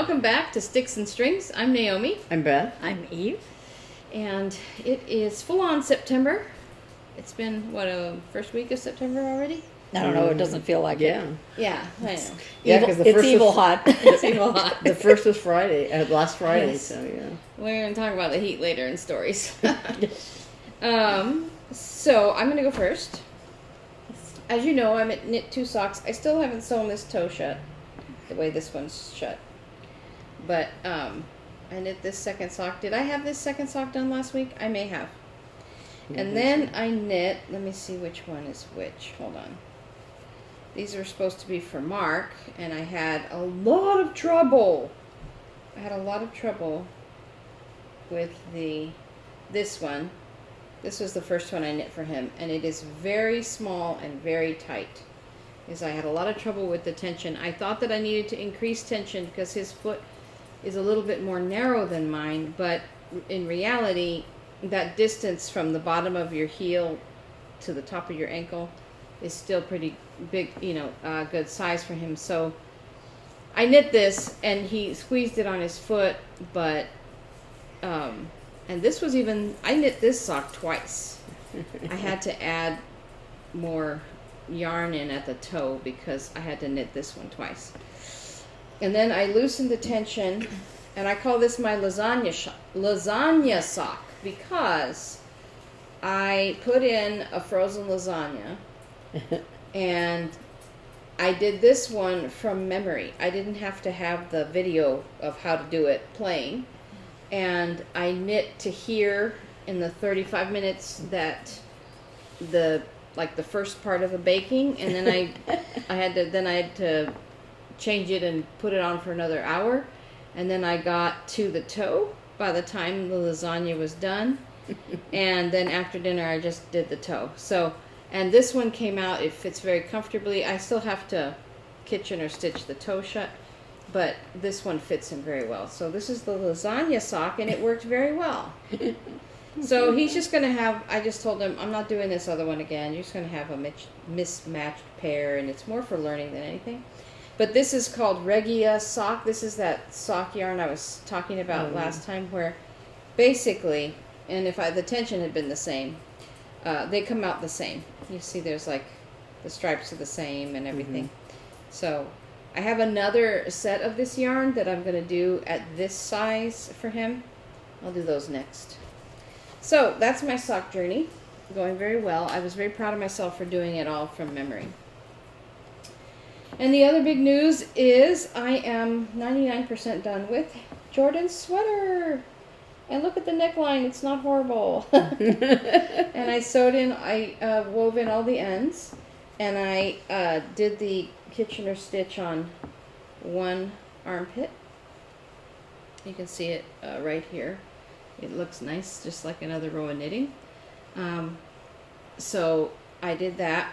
welcome back to Sticks and Strings. I'm Naomi. I'm Beth. I'm Eve. And it is full on September. It's been, what, first week of September already? I don't know, it doesn't feel like it. Yeah, I know. Yeah, because the It's first evil was, hot. It's evil hot. the first was Friday, last Friday. Yes. So yeah. We're going to talk about the heat later in stories. So I'm going to go first. As you know, I'm at knit 2 socks. I still haven't sewn this toe shut the way this one's shut. But I knit this second sock. Did I have this second sock done last week? I may have. And then I knit, let me see which one is which. Hold on. These are supposed to be for Mark, and I had a lot of trouble. With this one. This was the first one I knit for him, and it is very small and very tight. Because I had a lot of trouble with the tension. I thought that I needed to increase tension because his foot is a little bit more narrow than mine, but in reality, that distance from the bottom of your heel to the top of your ankle is still pretty big, good size for him. So I knit this, and he squeezed it on his foot, but and this was even, I knit this sock twice. I had to add more yarn in at the toe because I had to knit this one twice. And then I loosened the tension, and I call this my lasagna sock because I put in a frozen lasagna, and I did this one from memory. I didn't have to have the video of how to do it playing. And I knit to here in the 35 minutes that the first part of the baking, and then I had to change it and put it on for another hour, and then I got to the toe by the time the lasagna was done, and then after dinner I just did the toe. So, and this one came out, it fits very comfortably. I still have to kitchen or stitch the toe shut, but this one fits him very well. So this is the lasagna sock, and it worked very well. So he's just going to have, I just told him, I'm not doing this other one again. You're just going to have a mismatched pair, and it's more for learning than anything. But this is called Regia sock. This is that sock yarn I was talking about last time, where basically, and if the tension had been the same, they come out the same. You see there's like the stripes are the same and everything. So I have another set of this yarn that I'm going to do at this size for him. I'll do those next. So that's my sock journey, going very well. I was very proud of myself for doing it all from memory. And the other big news is I am 99% done with Jordan's sweater. And look at the neckline, it's not horrible. And I sewed in, I wove in all the ends, and I did the Kitchener stitch on one armpit. You can see it right here. It looks nice, just like another row of knitting. So I did that,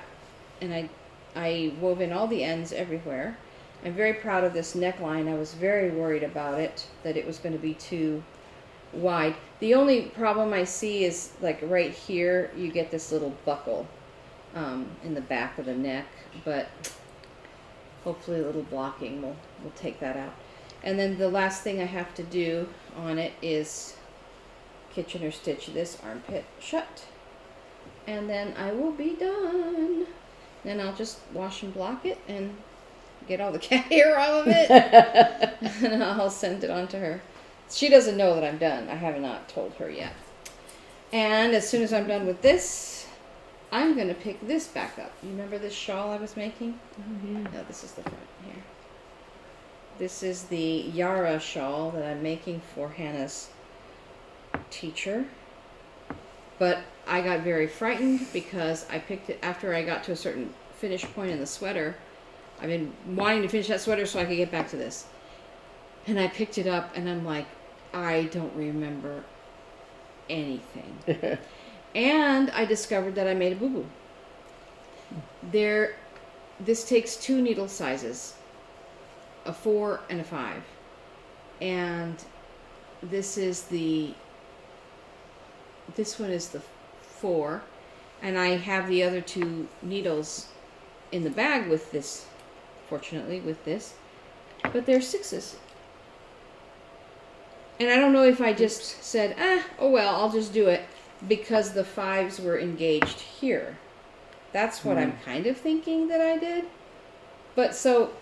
and I wove in all the ends everywhere. I'm very proud of this neckline. I was very worried about it, that it was going to be too wide. The only problem I see is like right here, you get this little buckle in the back of the neck, but hopefully a little blocking will take that out. And then the last thing I have to do on it is Kitchener stitch this armpit shut, and then I will be done. Then I'll just wash and block it and get all the cat hair off of it, and I'll send it on to her. She doesn't know that I'm done. I have not told her yet. And as soon as I'm done with this, I'm going to pick this back up. You remember this shawl I was making? No, this is the front here. This is the Yara shawl that I'm making for Hannah's teacher. But I got very frightened because I picked it after I got to a certain finish point in the sweater. I've been wanting to finish that sweater so I could get back to this. And I picked it up, and I'm like, I don't remember anything. And I discovered that I made a boo-boo. This takes 2 needle sizes, a 4 and a 5. And this one is the 4, and I have the other 2 needles in the bag with this, fortunately with this, but they're 6s. And I don't know if I just said, oh well, I'll just do it because the 5s were engaged here. That's what I'm kind of thinking that I did. But so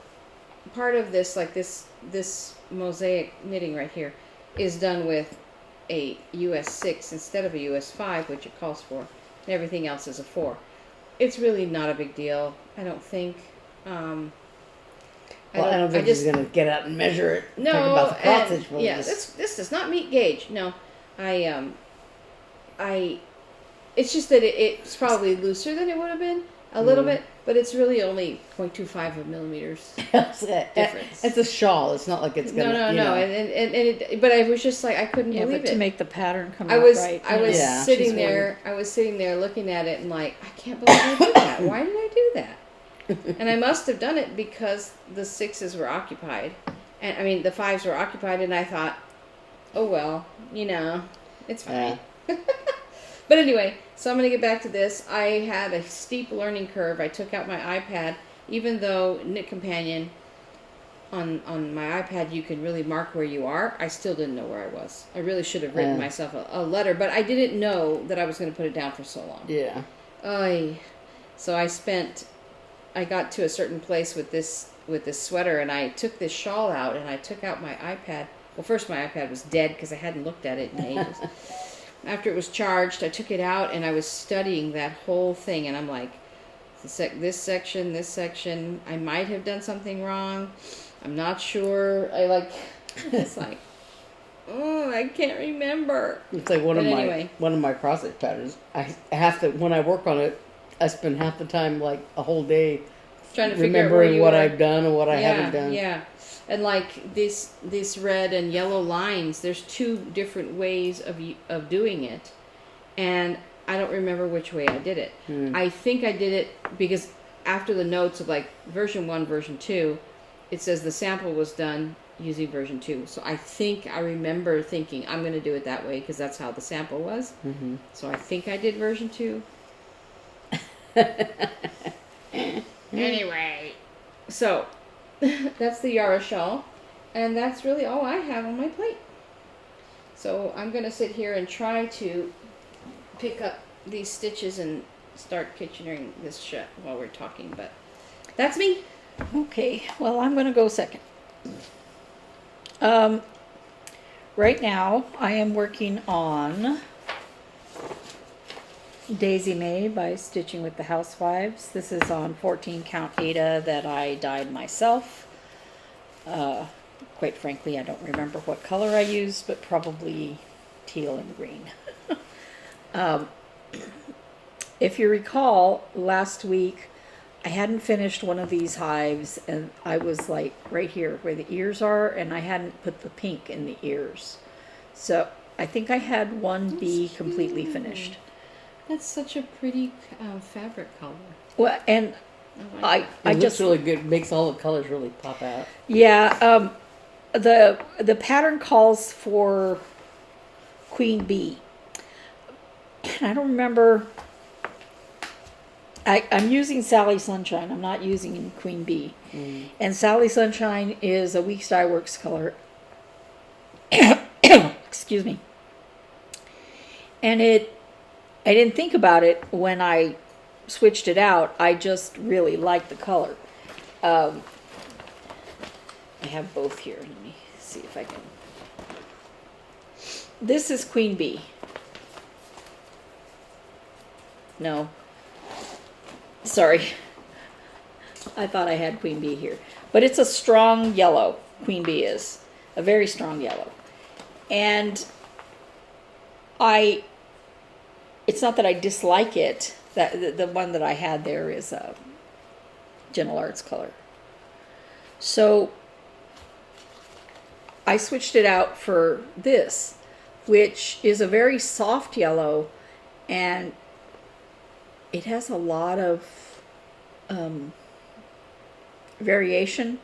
part of this, like this mosaic knitting right here, is done with a US 6 instead of a US 5, which it calls for, and everything else is a 4. It's really not a big deal, I don't think. Well, I don't think he's going to get out and measure it. No, Talk about the cross stitch for yeah, this. this does not meet gauge. No, it's just that it's probably looser than it would have been a little bit, but it's really only 0.25 of millimeters difference. It's a shawl. It's not like it's going to. No. But I was just like, I couldn't Yeah, believe but it. to make the pattern come I out was, right. I was Yeah, sitting she's there. I was sitting there looking at it and like, I can't believe I did that. Why did I do that? And I must have done it because the 6s were occupied, and I mean the 5s were occupied, and I thought, oh well, it's fine. But anyway, so I'm going to get back to this. I had a steep learning curve. I took out my iPad, even though Knit Companion on my iPad you can really mark where you are. I still didn't know where I was. I really should have written myself a letter, but I didn't know that I was going to put it down for so long. Yeah. So I got to a certain place with this sweater, and I took this shawl out, and I took out my iPad. Well, first my iPad was dead because I hadn't looked at it in ages. After it was charged, I took it out, and I was studying that whole thing, and I'm like, this section, I might have done something wrong. I'm not sure. It's like, oh, I can't remember. It's like one of my cross stitch patterns. I have to, when I work on it, I spend half the time, like a whole day, trying to figure out where remembering you what are. I've done and what I haven't done. Yeah, and like this red and yellow lines. There's 2 different ways of doing it, and I don't remember which way I did it. I think I did it because after the notes of like version 1, version 2, it says the sample was done using version 2. So I think I remember thinking I'm going to do it that way because that's how the sample was. Mm-hmm. So I think I did version 2. Anyway, so that's the Yara shawl, and that's really all I have on my plate. So I'm going to sit here and try to pick up these stitches and start kitchening this shut while we're talking, but that's me. Okay, well, I'm going to go second. Right now, I am working on Daisy May by Stitching with the Housewives. This is on 14 count Ada that I dyed myself. Quite frankly, I don't remember what color I used, but probably teal and green. If you recall, last week I hadn't finished one of these hives, and I was like right here where the ears are, and I hadn't put the pink in the ears. So I think I had one bee completely finished. That's such a pretty fabric color. Well, and I It just looks really good. Makes all the colors really pop out. yeah. The pattern calls for Queen Bee. And I don't remember. I'm using Sally Sunshine. I'm not using Queen Bee. And Sally Sunshine is a Weeks Dye Works color. Excuse me. And I didn't think about it when I switched it out. I just really like the color. I have both here. Let me see if I can. This is Queen Bee. No. Sorry. I thought I had Queen Bee here. But it's a strong yellow. Queen Bee is. A very strong yellow. And it's not that I dislike it. That the one that I had there is a Gentle Arts color. So I switched it out for this, which is a very soft yellow, and it has a lot of variation,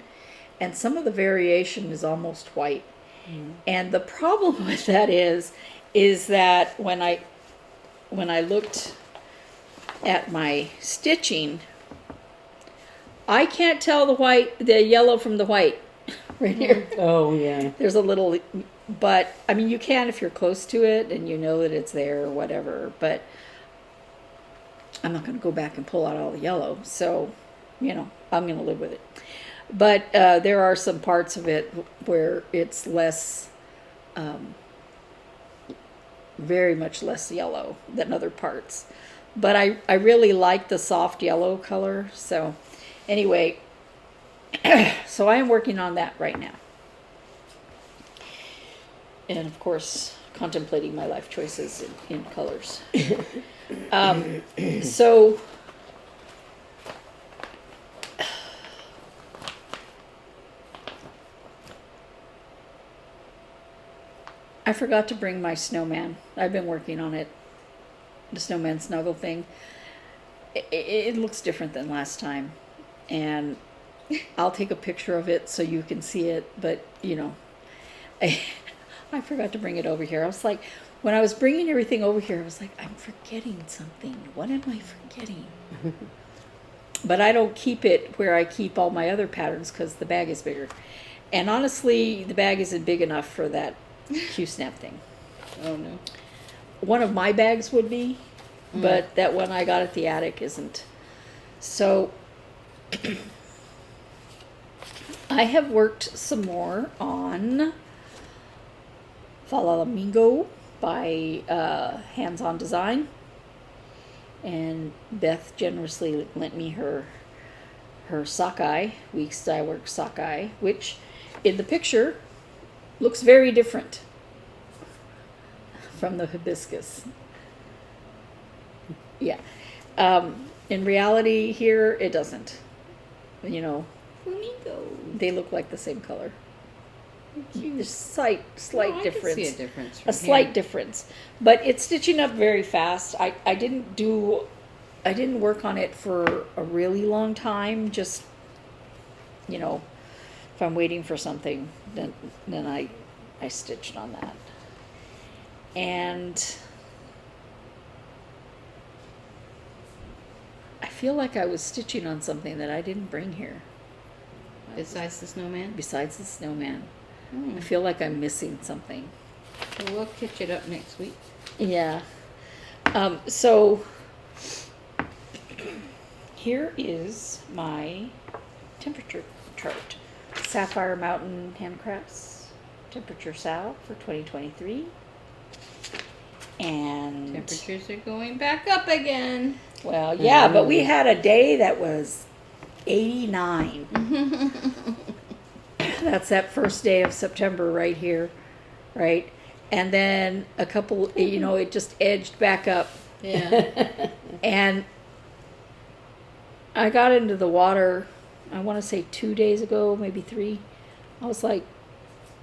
and some of the variation is almost white. And the problem with that is that when I looked at my stitching, I can't tell the yellow from the white right here. Oh, yeah. There's a little but I mean, you can if you're close to it and you know that it's there or whatever, but I'm not going to go back and pull out all the yellow, so, you know, I'm going to live with it. But there are some parts of it where it's less, very much less yellow than other parts. But I really like the soft yellow color, so anyway, so I am working on that right now. And of course, contemplating my life choices in colors. So I forgot to bring my snowman. I've been working on it. The snowman snuggle thing. It looks different than last time. And I'll take a picture of it so you can see it. But, you know, I forgot to bring it over here. I was like, when I was bringing everything over here, I was like, I'm forgetting something. What am I forgetting? But I don't keep it where I keep all my other patterns because the bag is bigger. And honestly, the bag isn't big enough for that Q-snap thing. Oh, no. One of my bags would be, but that one I got at the attic isn't. So I have worked some more on Amigo by Hands On Design, and Beth generously lent me her sockeye, Weeks Dye Work sockeye, which in the picture looks very different from the hibiscus. Yeah. In reality here, it doesn't. You know, they look like the same color. There's slight I difference. can see a difference. A slight difference. But it's stitching up very fast. I didn't work on it for a really long time. Just, you know, if I'm waiting for something, then I stitched on that. And I feel like I was stitching on something that I didn't bring here. Besides the snowman? Besides the snowman. I feel like I'm missing something. Well, we'll catch it up next week. Yeah. So here is my temperature chart. Sapphire Mountain Handcrafts temperature SAL for 2023. And Temperatures are going back up again. well, yeah, but we had a day that was 89. That's that first day of September right here, right? And then a couple, you know, it just edged back up. Yeah. And I got into the water, I want to say 2 days ago, maybe 3. I was like,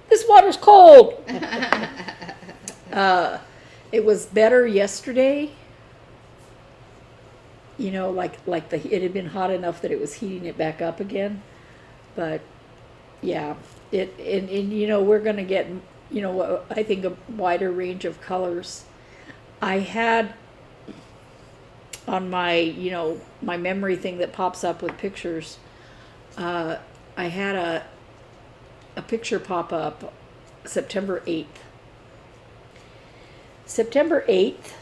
this water's cold. It was better yesterday. You know, like it had been hot enough that it was heating it back up again. But yeah, and you know, we're going to get, you know, I think a wider range of colors. I had on my, you know, my memory thing that pops up with pictures, I had a picture pop up September 8th. September 8th,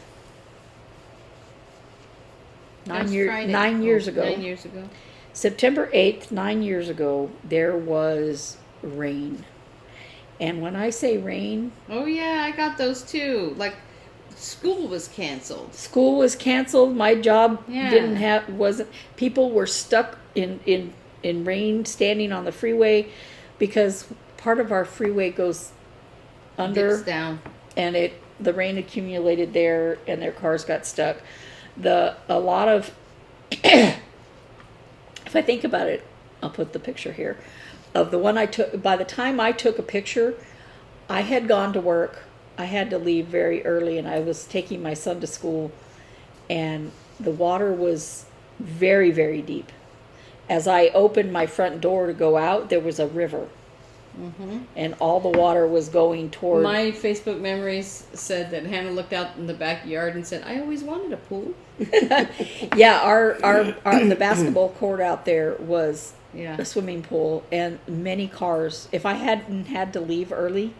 9 years ago. 9 years ago. September 8th, 9 years ago, there was rain. And when I say rain... Oh, yeah, I got those too. Like, school was canceled. School was canceled. My job Yeah. wasn't... People were stuck in rain, standing on the freeway, because part of our freeway goes under. Dips down. And the rain accumulated there, and their cars got stuck. A lot of... If I think about it, I'll put the picture here of the one I took. By the time I took a picture, I had gone to work. I had to leave very early, and I was taking my son to school, and the water was very, very deep. As I opened my front door to go out, there was a river, and all the water was going toward... My Facebook memories said that Hannah looked out in the backyard and said, I always wanted a pool. Yeah, our the basketball court out there was Yeah. a swimming pool and many cars. If I hadn't had to leave early,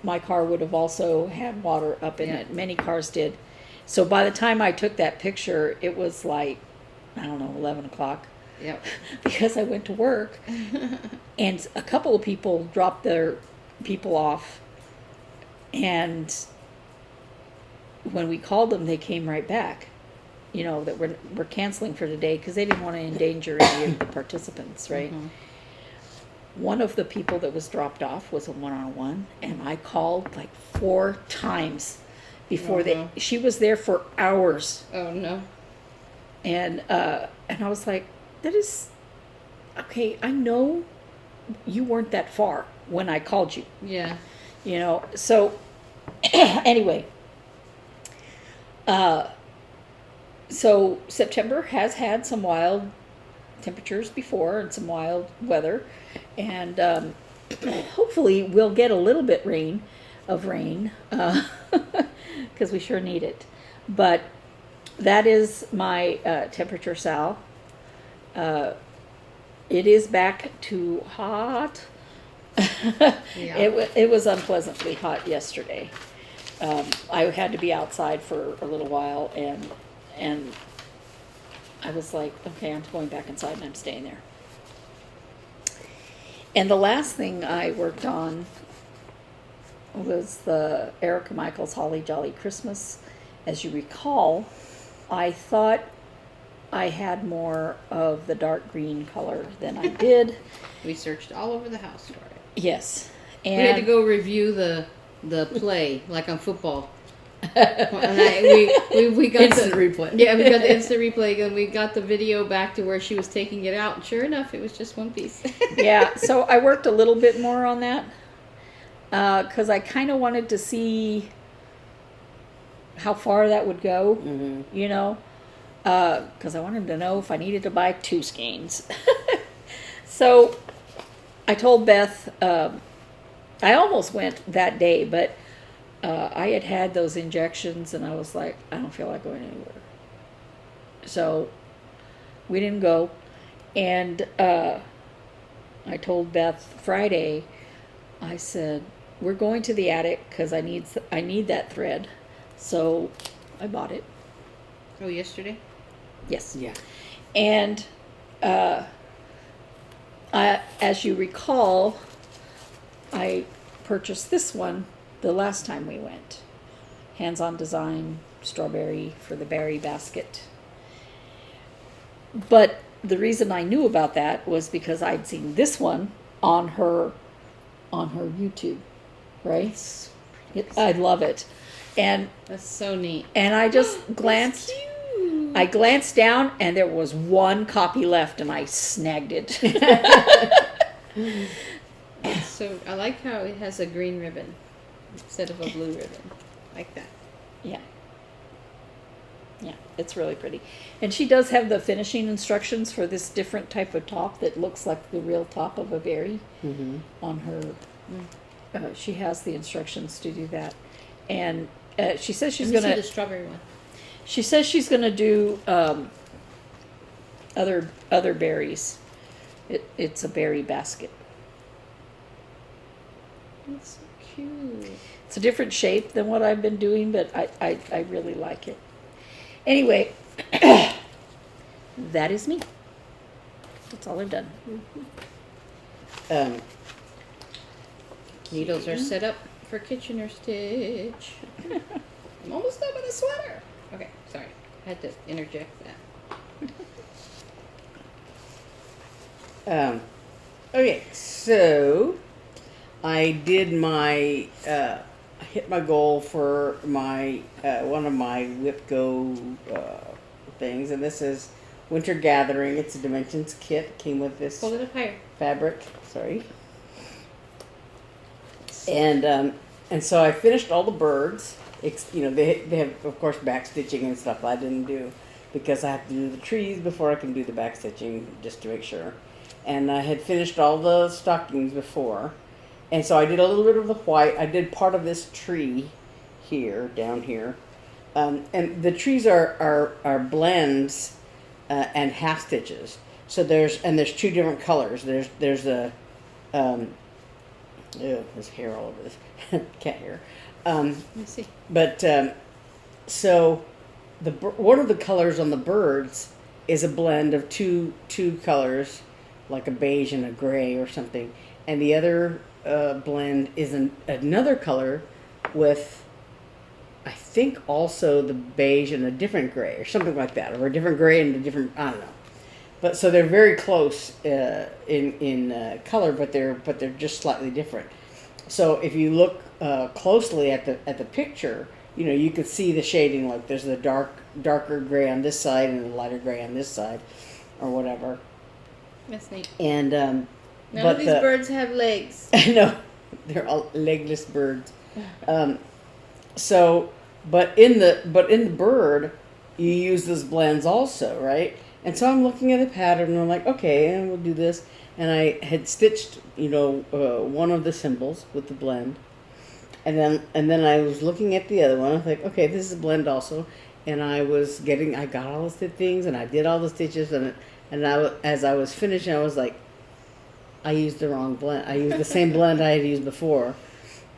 my car would have also had water up in Yeah. it. Many cars did. So by the time I took that picture, it was like, I don't know, 11 o'clock. Yep. Because I went to work. And a couple of people dropped their people off. And when we called them, they came right back. You know, that we're canceling for today because they didn't want to endanger any of the participants, right? Mhm. One of the people that was dropped off was a one-on-one, and I called like 4 times before no. she was there for hours. Oh no. And I was like, that is, okay, I know you weren't that far when I called you, Yeah. you know, so anyway, so September has had some wild temperatures before and some wild weather, and hopefully we'll get a little bit of rain because we sure need it. But that is my temperature, Sal. It is back to hot. Yeah. It was unpleasantly hot yesterday. I had to be outside for a little while, and I was like, okay, I'm going back inside and I'm staying there. And the last thing I worked on was the Erica Michaels Holly Jolly Christmas. As you recall, I thought I had more of the dark green color than I did. We searched all over the house for it. Yes. We had to And go review the play, like on football. And we got Instant the replay. Yeah, we got the instant replay, and we got the video back to where she was taking it out. And sure enough, it was just one piece. yeah, so I worked a little bit more on that because I kind of wanted to see how far that would go, you know, because I wanted to know if I needed to buy 2 skeins. So I told Beth, I almost went that day, but I had those injections and I was like, I don't feel like going anywhere. So we didn't go. And I told Beth Friday, I said, we're going to the attic because I need that thread. So I bought it. Oh, yesterday? Yes. Yeah. And as you recall, I purchased this one the last time we went. Hands-on Design strawberry for the berry basket. But the reason I knew about that was because I'd seen this one on her YouTube, right? I love it. And That's so neat. and I just glanced. Cute. I glanced down and there was one copy left and I snagged it. So I like how it has a green ribbon instead of a blue ribbon, like that. Yeah. Yeah, it's really pretty. And she does have the finishing instructions for this different type of top that looks like the real top of a berry on her. She has the instructions to do that. And she says she's Let me going see to... the strawberry one. She says she's going to do other berries. It's a berry basket. That's so cute. It's a different shape than what I've been doing, but I really like it. Anyway, that is me. That's all I've done. Needles are set up for Kitchener stitch. I'm almost done with the sweater. Okay, sorry. I had to interject that. Okay, so I did my hit my goal for my one of my WIP-GO things, and this is Winter Gathering. It's a Dimensions kit. Came with this Hold it up higher. fabric. Sorry. And so I finished all the birds. They have, of course, back stitching and stuff I didn't do because I have to do the trees before I can do the back stitching, just to make sure. And I had finished all the stockings before. And so I did a little bit of the white. I did part of this tree here, down here. And the trees are blends and half stitches. So there's 2 different colors. There's a Ew, there's hair all over this. Cat hair. Let me see. But so one of the colors on the birds is a blend of two colors, like a beige and a gray or something, and the other blend is another color with, I think, also the beige and a different gray or something like that, or a different gray and a different, I don't know. But so they're very close in color, but they're just slightly different. So if you look closely at the picture, you know, you could see the shading. Like there's the darker gray on this side and the lighter gray on this side, or whatever. That's neat. And None of these birds have legs. no, they're all legless birds. So, but in the bird, you use those blends also, right? And so I'm looking at the pattern and I'm like, okay, and we'll do this. And I had stitched, you know, one of the symbols with the blend, and then I was looking at the other one. I was like, okay, this is a blend also. And I got all the things, and I did all the stitches, as I was finishing, I was like, I used the wrong blend. I used the same blend I had used before.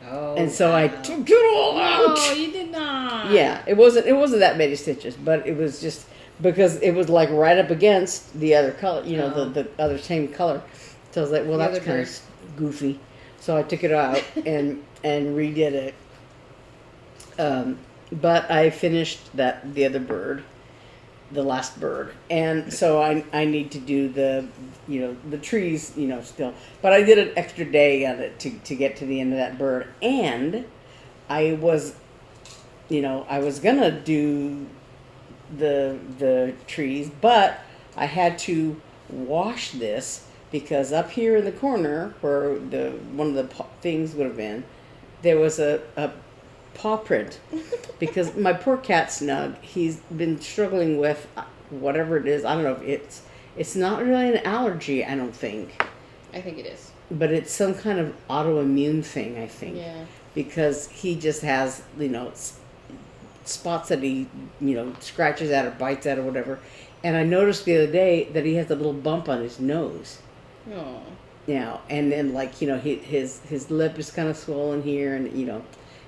Oh. And so I took it all out. Oh, you did not. Yeah, it wasn't that many stitches, but it was just because it was like right up against the other color, you know, the other same color. So I was like, well, that's kind of goofy. So I took it out and redid it. But I finished the other bird, the last bird, and so I need to do the trees, you know, still. But I did an extra day on it to get to the end of that bird, and I was gonna do the trees, but I had to wash this because up here in the corner where one of the things would have been, there was a paw print because my poor cat Snug, he's been struggling with whatever it is. I don't know if it's not really an allergy, I don't think. I think it is. But it's some kind of autoimmune thing, I think. Yeah. Because he just has, you know, spots that he, you know, scratches at or bites at or whatever. And I noticed the other day that he has a little bump on his nose. Oh. Now, and then, like, you know, his lip is kind of swollen here, and, you know,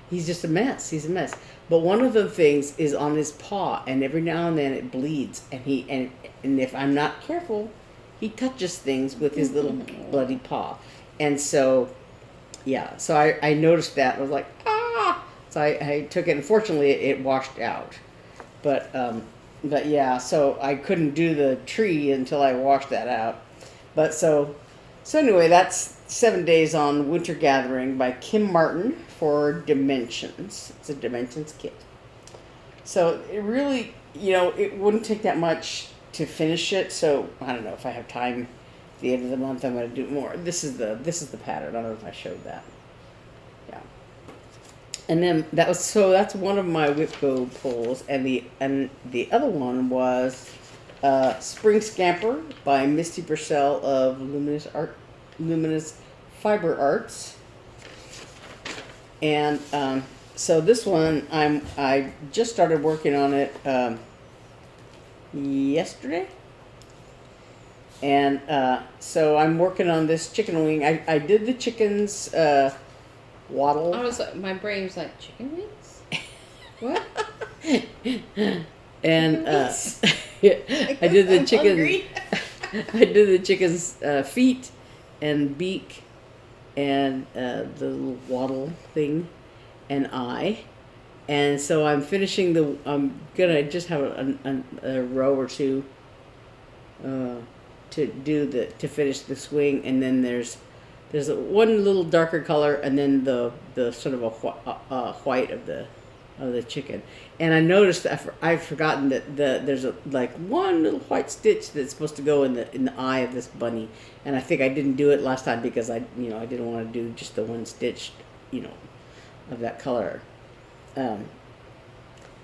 he's just a mess. He's a mess. But one of the things is on his paw, and every now and then it bleeds. And if I'm not careful, he touches things with his little bloody paw. And so, yeah. So I noticed that. I was like, ah! So I took it. Unfortunately, it washed out. But yeah. So I couldn't do the tree until I washed that out. But so anyway, that's 7 Days on Winter Gathering by Kim Martin for Dimensions. It's a Dimensions kit. So it really, you know, it wouldn't take that much to finish it. So I don't know if I have time at the end of the month. I'm going to do more. This is the pattern. I don't know if I showed that. Yeah. And then that's one of my WIP-GO pulls, and the other one was Spring Scamper by Misty Purcell of Luminous Fiber Arts. And so this one I just started working on it yesterday, and so I'm working on this chicken wing. I did the chicken's waddle. I was like, my brain was like, chicken wings? What? And I did the chicken. I did the chicken's feet and beak and the little waddle thing and eye. And so I'm finishing I'm gonna just have a row or two to finish the swing, and then there's one little darker color, and then the sort of a white of the chicken. And I noticed I've forgotten that there's like one little white stitch that's supposed to go in the eye of this bunny, and I think I didn't do it last time because I didn't want to do just the one stitch, you know, of that color.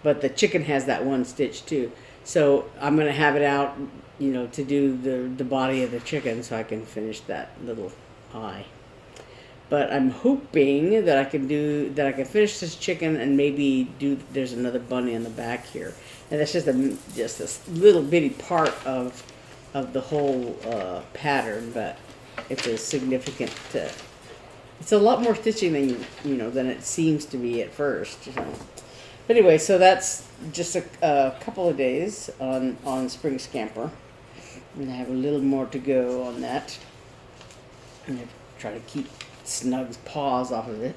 But the chicken has that one stitch too, so I'm gonna have it out, you know, to do the body of the chicken so I can finish that little eye. But I'm hoping that I can finish this chicken and maybe there's another bunny on the back here. And that's just this little bitty part of the whole pattern, but it's a significant it's a lot more stitching than than it seems to be at first. So. But anyway, so that's just a couple of days on Spring Scamper, and I have a little more to go on that. I'm gonna try to keep Snug's paws off of it.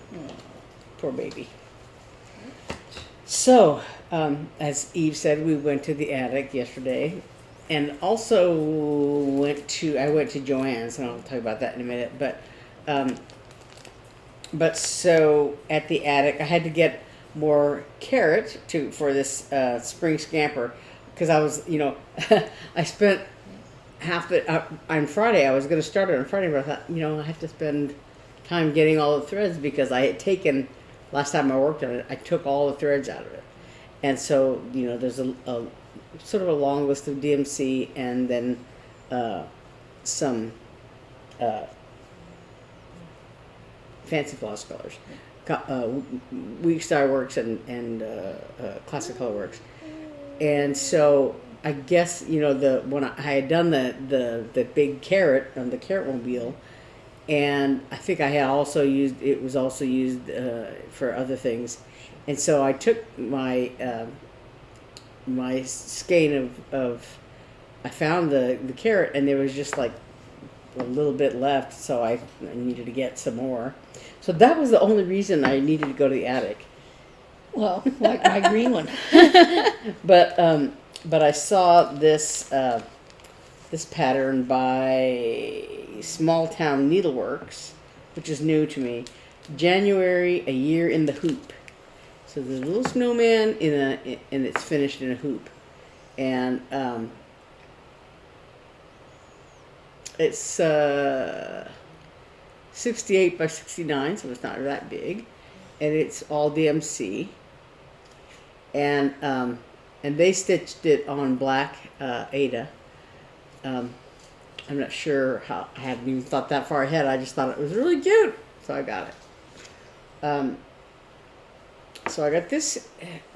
Poor baby. So, as Eve said, we went to the attic yesterday, and also I went to Joann's, and I'll talk about that in a minute. But so at the attic, I had to get more carrot for this Spring Scamper, because I was, I spent half the on Friday. I was going to start it on Friday, but I thought, I have to spend time getting all the threads, because I had taken last time I worked on it, I took all the threads out of it, and so there's a sort of a long list of DMC, and then some fancy floss colors, Week Star Works and Classic Color Works, and so I guess when I had done the big carrot on the carrot mobile, and I think I had also used it was also used for other things, and so I took my my skein of I found the carrot, and there was just like a little bit left, so I needed to get some more. So that was the only reason I needed to go to the attic. Well, like my green one. But I saw this this pattern by Small Town Needleworks, which is new to me. January, a year in the hoop. So there's a little snowman and it's finished in a hoop, and it's 68 by 69, so it's not that big, and it's all DMC, and they stitched it on black Ada. I'm not sure how, I hadn't even thought that far ahead. I just thought it was really cute, so I got it. So I got this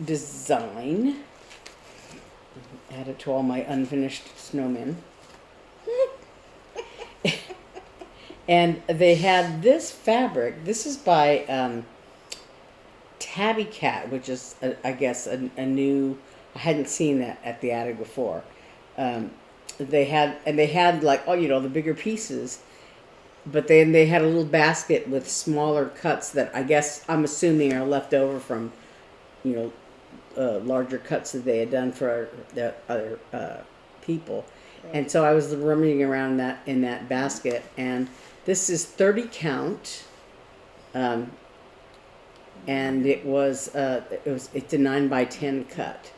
design, added to all my unfinished snowmen. And they had this fabric. This is by Tabby Cat, which is, I guess, a new. I hadn't seen that at the attic before. They had like the bigger pieces, but then they had a little basket with smaller cuts that I guess I'm assuming are left over from larger cuts that they had done for the other people. Right. And so I was rummaging around in that basket, and this is 30 count, and it's a 9 by 10 cut.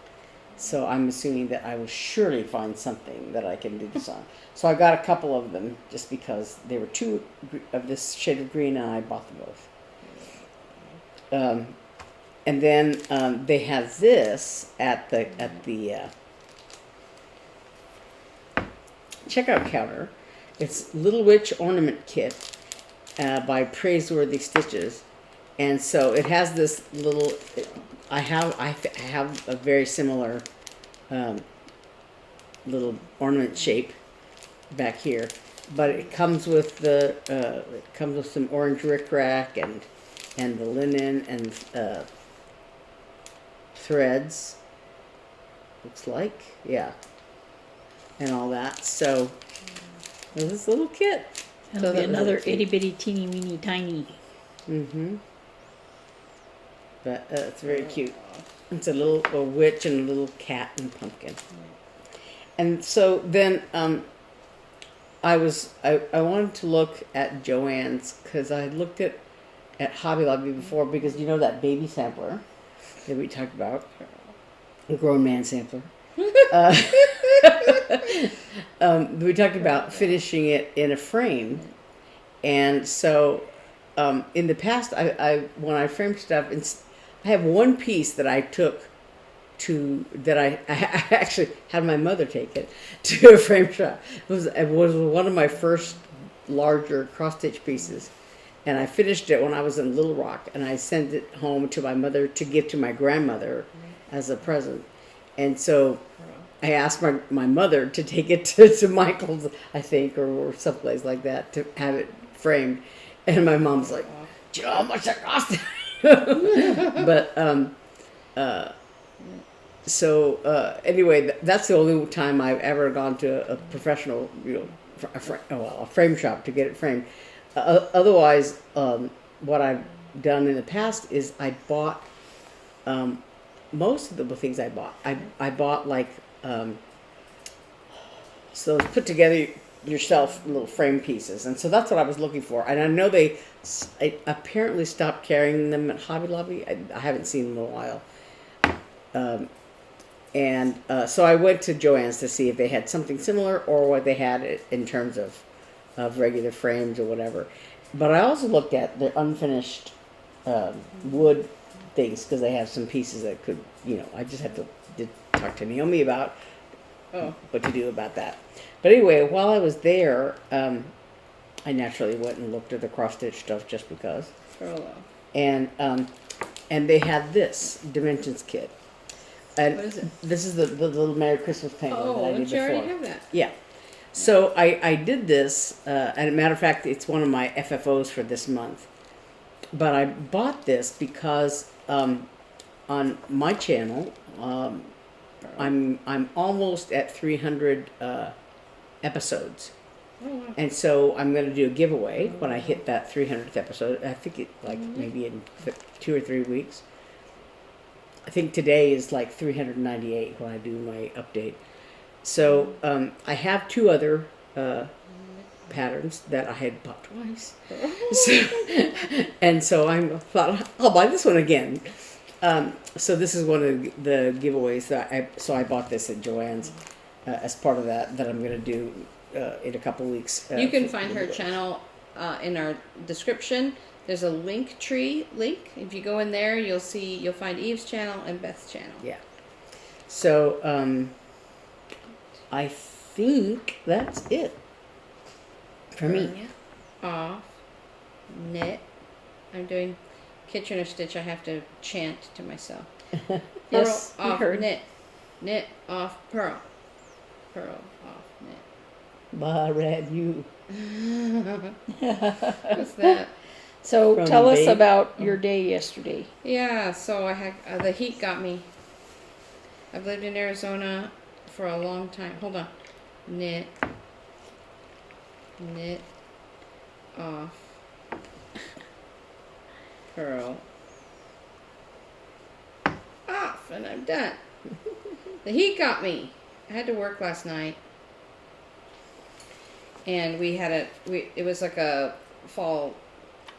So I'm assuming that I will surely find something that I can do this on. So I got a couple of them just because there were two of this shade of green, and I bought them both. And then they have this at the checkout counter. It's Little Witch Ornament Kit by Praiseworthy Stitches, and so it has this little. I have a very similar little ornament shape back here, but it comes with some orange rickrack and the linen and threads. Looks like, yeah, and all that. So there's this little kit. That'll be another itty bitty teeny weeny tiny. Mm-hmm. But it's very cute. It's a witch and a little cat and pumpkin. And so then I wanted to look at Joann's, because I had looked at Hobby Lobby before, because that baby sampler that we talked about, a grown man sampler. We talked about finishing it in a frame, and so in the past, when I framed stuff, I have one piece that I took that I actually had my mother take it to a frame shop. It was one of my first larger cross stitch pieces, and I finished it when I was in Little Rock, and I sent it home to my mother to give to my grandmother as a present. And so I asked my mother to take it to Michael's, I think, or someplace like that, to have it framed. And my mom's like, do you know how much that cost? But anyway, that's the only time I've ever gone to a professional, a frame shop to get it framed. Otherwise, what I've done in the past is I bought most of the things I bought. I bought like so put together yourself little frame pieces, and so that's what I was looking for. And I know they apparently stopped carrying them at Hobby Lobby. I haven't seen them in a while. So I went to Joann's to see if they had something similar or what they had in terms of regular frames or whatever. But I also looked at the unfinished wood things because they have some pieces that could, I just had to talk to Naomi about what to do about that. But anyway, while I was there, I naturally went and looked at the cross-stitch stuff just because. And they had this Dimensions kit. And what is it? This is the little Merry Christmas penguin that I did don't you before. already have that? Yeah. So I did this, and as a matter of fact, it's one of my FFOs for this month. But I bought this because on my channel, I'm almost at 300 episodes. Oh, wow. And so I'm going to do a giveaway when I hit that 300th episode. I think it maybe in 2 or 3 weeks. I think today is like 398 when I do my update. So I have 2 other patterns that I had bought twice. So I thought I'll buy this one again. So this is one of the giveaways that I bought this at Joann's as part of that I'm going to do in a couple weeks. You can find her channel in our description. There's a link tree link. If you go in there, you'll find Eve's channel and Beth's channel. Yeah. So I think that's it for me. Off, knit. I'm doing Kitchener stitch. I have to chant to myself. Yes, Purl, we off, heard. knit, knit, off, purl, purl, off, knit. Barad you. What's that? So From tell us Babe. about your day yesterday. Yeah, so I had the heat got me. I've lived in Arizona for a long time. Hold on. Knit, knit, off, purl, off, and I'm done. The heat got me. I had to work last night, and it was like a fall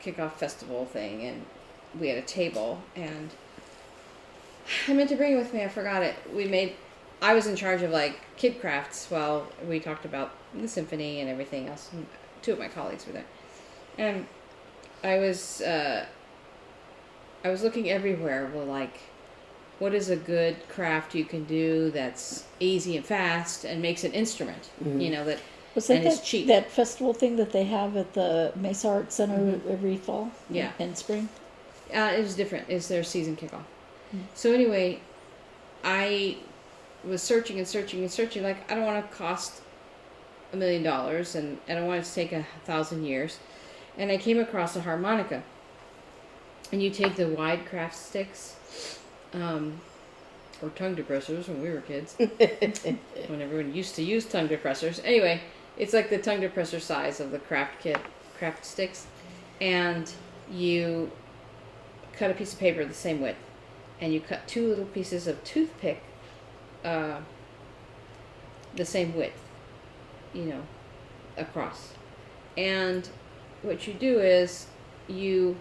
kickoff festival thing, and we had a table, and I meant to bring it with me. I forgot it. I was in charge of like kid crafts while we talked about the symphony and everything else. And 2 of my colleagues were there, and I was looking everywhere. Well, like, what is a good craft you can do that's easy and fast and makes an instrument? Mm-hmm. That. Was that And it's cheap. that festival thing that they have at the Mesa Art Center every fall? Yeah. And spring? It was different. It's their season kickoff. So anyway, I was searching and searching and searching. Like, I don't want to cost $1 million, and I don't want it to take 1,000 years. And I came across a harmonica. And you take the wide craft sticks, or tongue depressors when we were kids, when everyone used to use tongue depressors. Anyway, it's like the tongue depressor size of the craft sticks, and you cut a piece of paper the same width, and you cut 2 little pieces of toothpick the same width, across. And what you do is you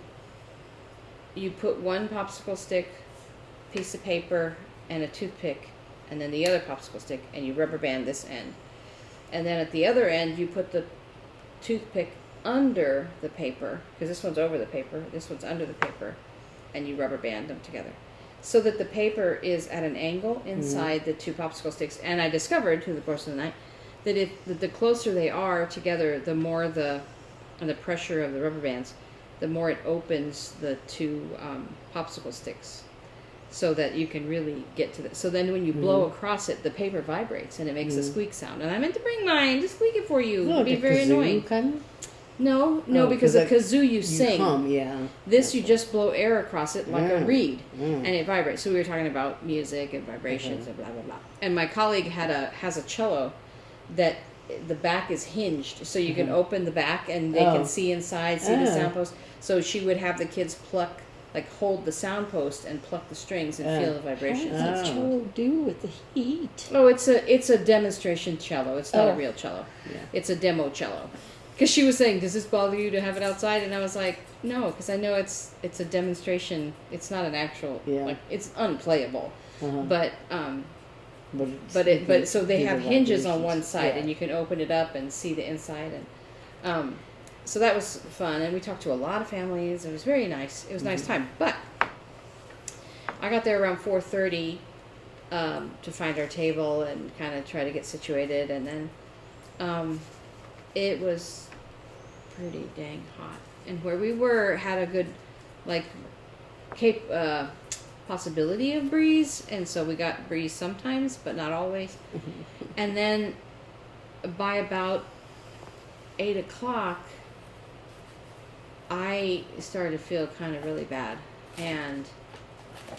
put 1 popsicle stick, piece of paper, and a toothpick, and then the other popsicle stick, and you rubber band this end. And then at the other end, you put the toothpick under the paper, because this one's over the paper, this one's under the paper, and you rubber band them together. So that the paper is at an angle inside the 2 popsicle sticks. And I discovered through the course of the night that the closer they are together, the more the pressure of the rubber bands, the more it opens the 2 popsicle sticks, so that you can really get to it. So then when you blow across it, the paper vibrates and it makes a squeak sound. And I meant to bring mine to squeak it for you. It would be very annoying. No, Oh, because a 'cause kazoo you sing. hum, yeah. This you just blow air across it like a Mm. reed, Mm. and it vibrates. So we were talking about music and vibrations and blah blah blah. And my colleague has a cello that the back is hinged, so you can open the back and they can Oh. see inside, see the Oh. sound post. So she would have the kids hold the sound post and pluck the strings and feel the What vibrations. does that cello do with the heat? Oh, it's a demonstration cello. It's not a Oh. real cello. Yeah. It's a demo cello. Because she was saying, "Does this bother you to have it outside?" And I was like, "No, because I know it's a demonstration. It's not an actual like it's unplayable." Uh-huh. But so they have hinges on one side, and you can open it up and see the inside, and so that was fun. And we talked to a lot of families. It was very nice. It was a nice time. But I got there around 4:30 to find our table and kind of try to get situated, and then it was pretty dang hot. And where we were had a good possibility of breeze, and so we got breeze sometimes, but not always. And then by about 8 o'clock, I started to feel kind of really bad, and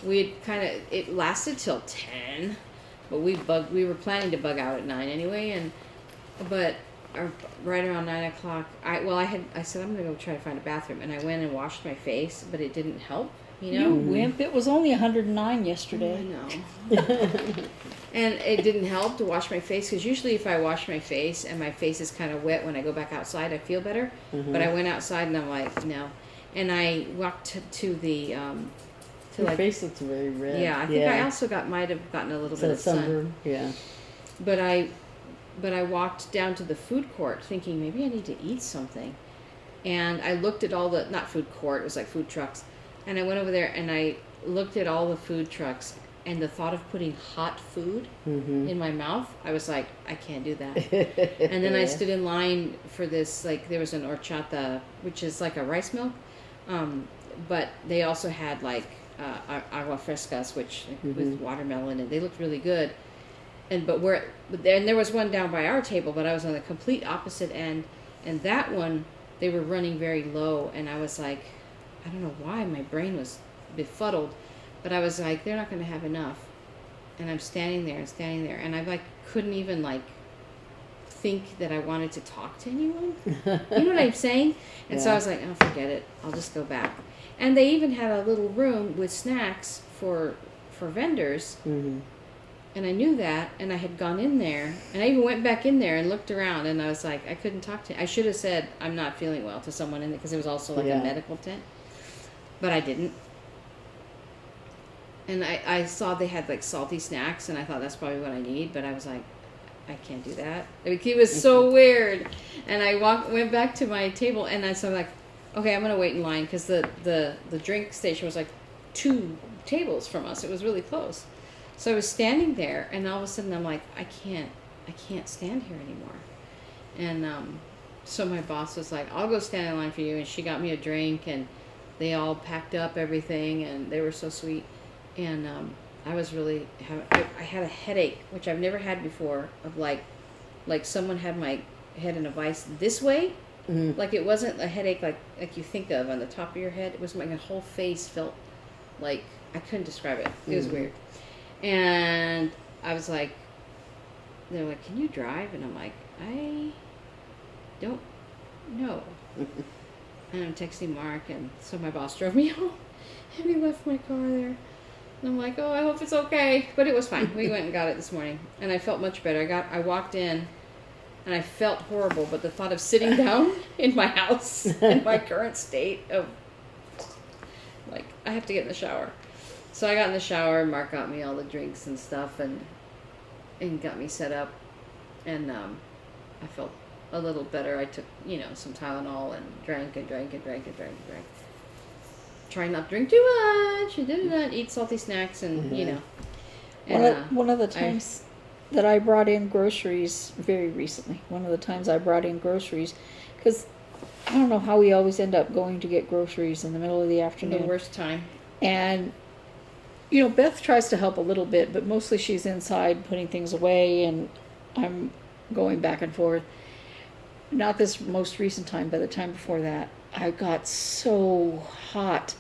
it lasted till 10, but we were planning to bug out at 9 anyway, but right around 9 o'clock, I said I'm gonna go try to find a bathroom, and I went and washed my face, but it didn't help, You wimp! It was only 109 yesterday. I know. And it didn't help to wash my face, because usually if I wash my face and my face is kind of wet when I go back outside, I feel better. But I went outside and I'm like, no. And I walked to the Your face looks very red. yeah, I think I also might have gotten a little bit of sun. sunburn. Yeah. But I walked down to the food court thinking maybe I need to eat something. And I looked at all the, not food court, it was like food trucks. And I went over there and I looked at all the food trucks, and the thought of putting hot food in my mouth, I was like, I can't do that. And then I stood in line for this, there was an horchata, which is like a rice milk. But they also had agua frescas, which with watermelon, and they looked really good. And there was one down by our table, but I was on the complete opposite end, and that one they were running very low, and I was like, I don't know why my brain was befuddled, but I was like, they're not going to have enough, and I'm standing there, and I couldn't even think that I wanted to talk to anyone. You know what I'm saying? And so I was like, oh, forget it, I'll just go back. And they even had a little room with snacks for vendors. And I knew that, and I had gone in there, and I even went back in there and looked around, and I was like, I couldn't talk to. I should have said I'm not feeling well to someone in there, because it was also a medical tent, but I didn't. And I saw they had salty snacks, and I thought that's probably what I need, but I was like, I can't do that. It was so weird. And I went back to my table, and I was like, okay, I'm gonna wait in line, because the drink station was 2 tables from us. It was really close. So I was standing there, and all of a sudden I'm like, I can't stand here anymore. And so my boss was like, I'll go stand in line for you, and she got me a drink, and they all packed up everything, and they were so sweet. And I was really I had a headache, which I've never had before, of like someone had my head in a vice this way. It wasn't a headache like you think of on the top of your head. It was my whole face felt like, I couldn't describe it. It was weird. And I was like, they're like, can you drive? And I'm like, I don't know. And I'm texting Mark, and so my boss drove me home, and he left my car there. And I'm like, oh, I hope it's okay. But it was fine. We went and got it this morning, and I felt much better. I walked in, and I felt horrible, but the thought of sitting down in my house in my current state of, I have to get in the shower. So I got in the shower, and Mark got me all the drinks and stuff, and got me set up, and I felt a little better. I took, some Tylenol and drank. Try not to drink too much, and eat salty snacks, and One of the times that I brought in groceries very recently, because I don't know how we always end up going to get groceries in the middle of the afternoon. The worst time. And Beth tries to help a little bit, but mostly she's inside putting things away, and I'm going back and forth. not this most recent time, but the time before that, I got so hot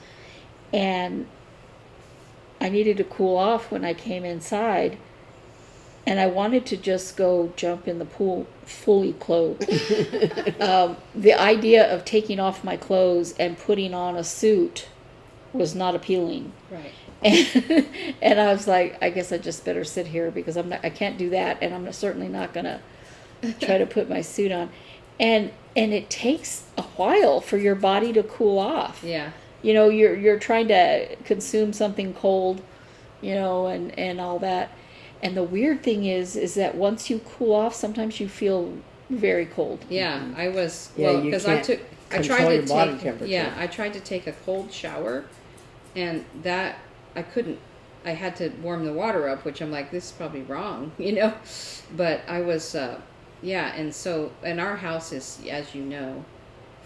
and I needed to cool off when I came inside, and I wanted to just go jump in the pool fully clothed. The idea of taking off my clothes and putting on a suit was not appealing. Right. And I was like, I guess I just better sit here because I can't do that, and I'm certainly not gonna try to put my suit on. And it takes a while for your body to cool off. Yeah. You know, you're trying to consume something cold, you know, and all that. And the weird thing is that once you cool off, sometimes you feel very cold. Yeah, I was Yeah, well you because can't I control tried your to body take temperature. yeah I tried to take a cold shower, and that I couldn't. I had to warm the water up, which I'm like, this is probably wrong, you know. But I was yeah, and so and our house is, as you know,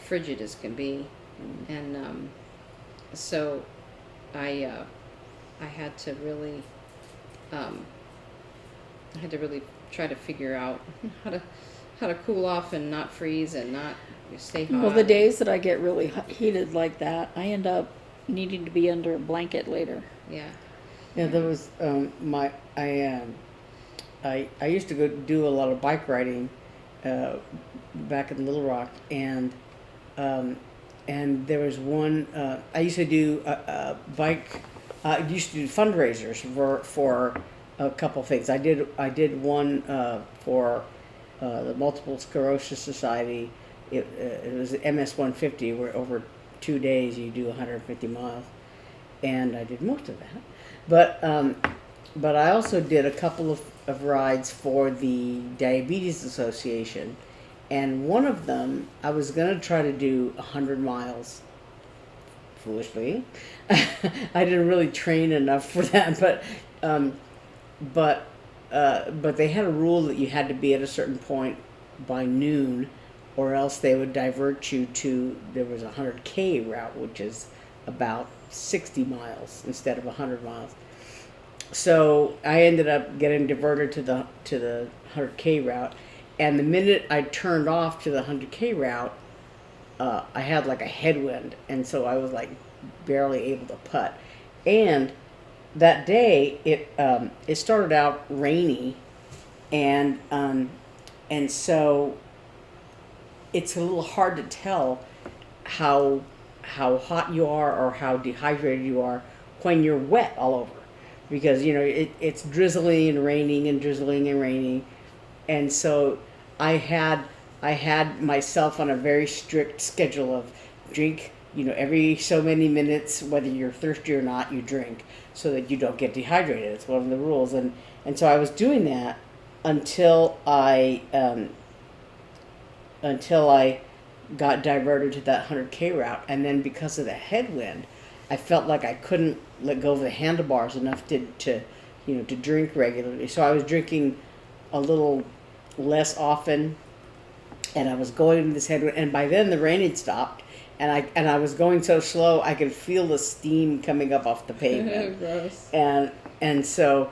frigid as can be, and so I had to really try to figure out how to cool off and not freeze and not stay hot. Well, the days that I get really heated like that, I end up needing to be under a blanket later. Yeah. Yeah, there was I used to go do a lot of bike riding back in Little Rock, and there was one I used to do bike. I used to do fundraisers for a couple things. I did one for the Multiple Sclerosis Society. It was MS 150, where over 2 days you do 150 miles, and I did most of that. But I also did a couple of rides for the Diabetes Association, and one of them I was going to try to do 100 miles. Foolishly, I didn't really train enough for that, but they had a rule that you had to be at a certain point by noon, or else they would divert you to, there was a 100K route, which is about 60 miles instead of 100 miles. So I ended up getting diverted to the 100K route, and the minute I turned off to the 100K route, I had like a headwind, and so I was like barely able to putt. And that day it started out rainy, and so it's a little hard to tell how hot you are or how dehydrated you are when you're wet all over, because you know it's drizzling and raining and drizzling and raining, and so I had myself on a very strict schedule of drink, you know, every so many minutes, whether you're thirsty or not, you drink so that you don't get dehydrated. It's one of the rules. And so I was doing that until I got diverted to that 100K route. And then because of the headwind, I felt like I couldn't let go of the handlebars enough to drink regularly. So I was drinking a little less often, and I was going to this headwind, and by then the rain had stopped, and I was going so slow I could feel the steam coming up off the pavement. Gross. And so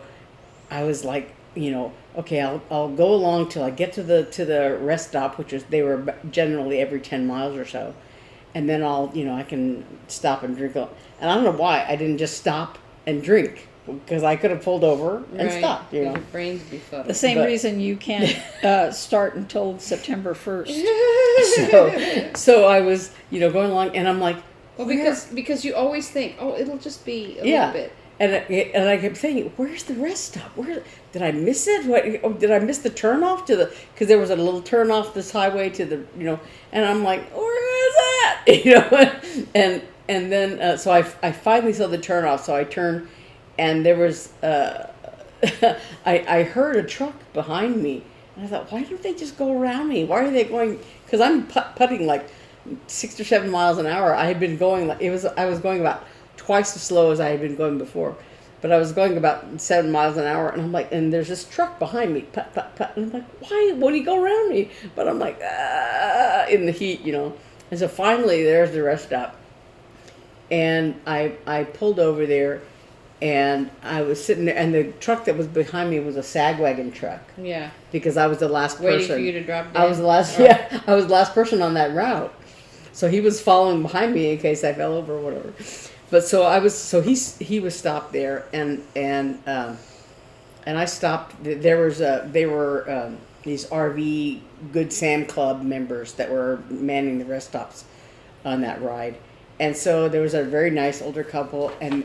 I was like, you know, okay, I'll go along till I get to the rest stop, which is, they were generally every 10 miles or so, and then I can stop and drink. And I don't know why I didn't just stop and drink, because I could have pulled over and stopped, you know. Your brain's befuddled. The same reason you can't start until September 1st. So I was, going along, and I'm like, well, because you always think, oh, it'll just be a little bit. And I kept thinking, where's the rest stop? Where did I miss it? Did I miss the turnoff to the? Because there was a little turn off this highway to the, and I'm like, where is that? And then so I finally saw the turnoff. So I turned, and there was I heard a truck behind me, and I thought, why don't they just go around me? Why are they going? Because I'm putting like 6 or 7 miles an hour. I had been going I was going about twice as slow as I had been going before, but I was going about 7 miles an hour, and I'm like, and there's this truck behind me, put, and I'm like, why won't he go around me? But I'm like, in the heat, and so finally there's the rest stop, and I pulled over there, and I was sitting there, and the truck that was behind me was a sag wagon truck Yeah. because I was the last Waiting person. for you to drop dead. I was the last. Or- Yeah, I was the last person on that route. So he was following behind me in case I fell over or whatever. But so I was. So he was stopped there, and I stopped. There was they were these RV Good Sam Club members that were manning the rest stops on that ride, and so there was a very nice older couple, and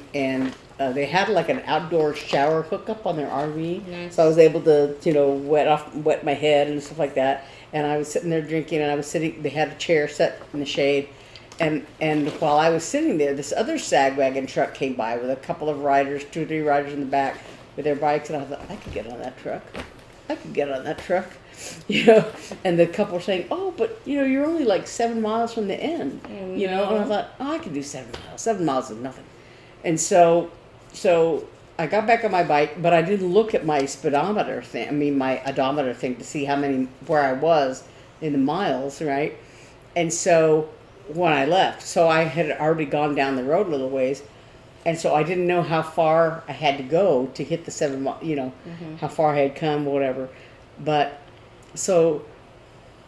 they had like an outdoor shower hookup on their RV, Nice. so I was able to wet my head and stuff like that. And I was sitting there drinking, and I was sitting. They had a chair set in the shade, and while I was sitting there, this other sag wagon truck came by with a couple of riders, 2 or 3 riders in the back with their bikes, and I thought I could get on that truck. I could get on that truck, you know. And the couple were saying, "Oh, but you know, you're only like 7 miles from the end, Oh, you know." no. And I thought, "Oh, I could do 7 miles. 7 miles is nothing." And so I got back on my bike, but I didn't look at my speedometer thing. I mean, my odometer thing to see where I was in the miles, right? And so when I left, so I had already gone down the road a little ways, and so I didn't know how far I had to go to hit the 7 mile, you know, how far I had come, whatever. But so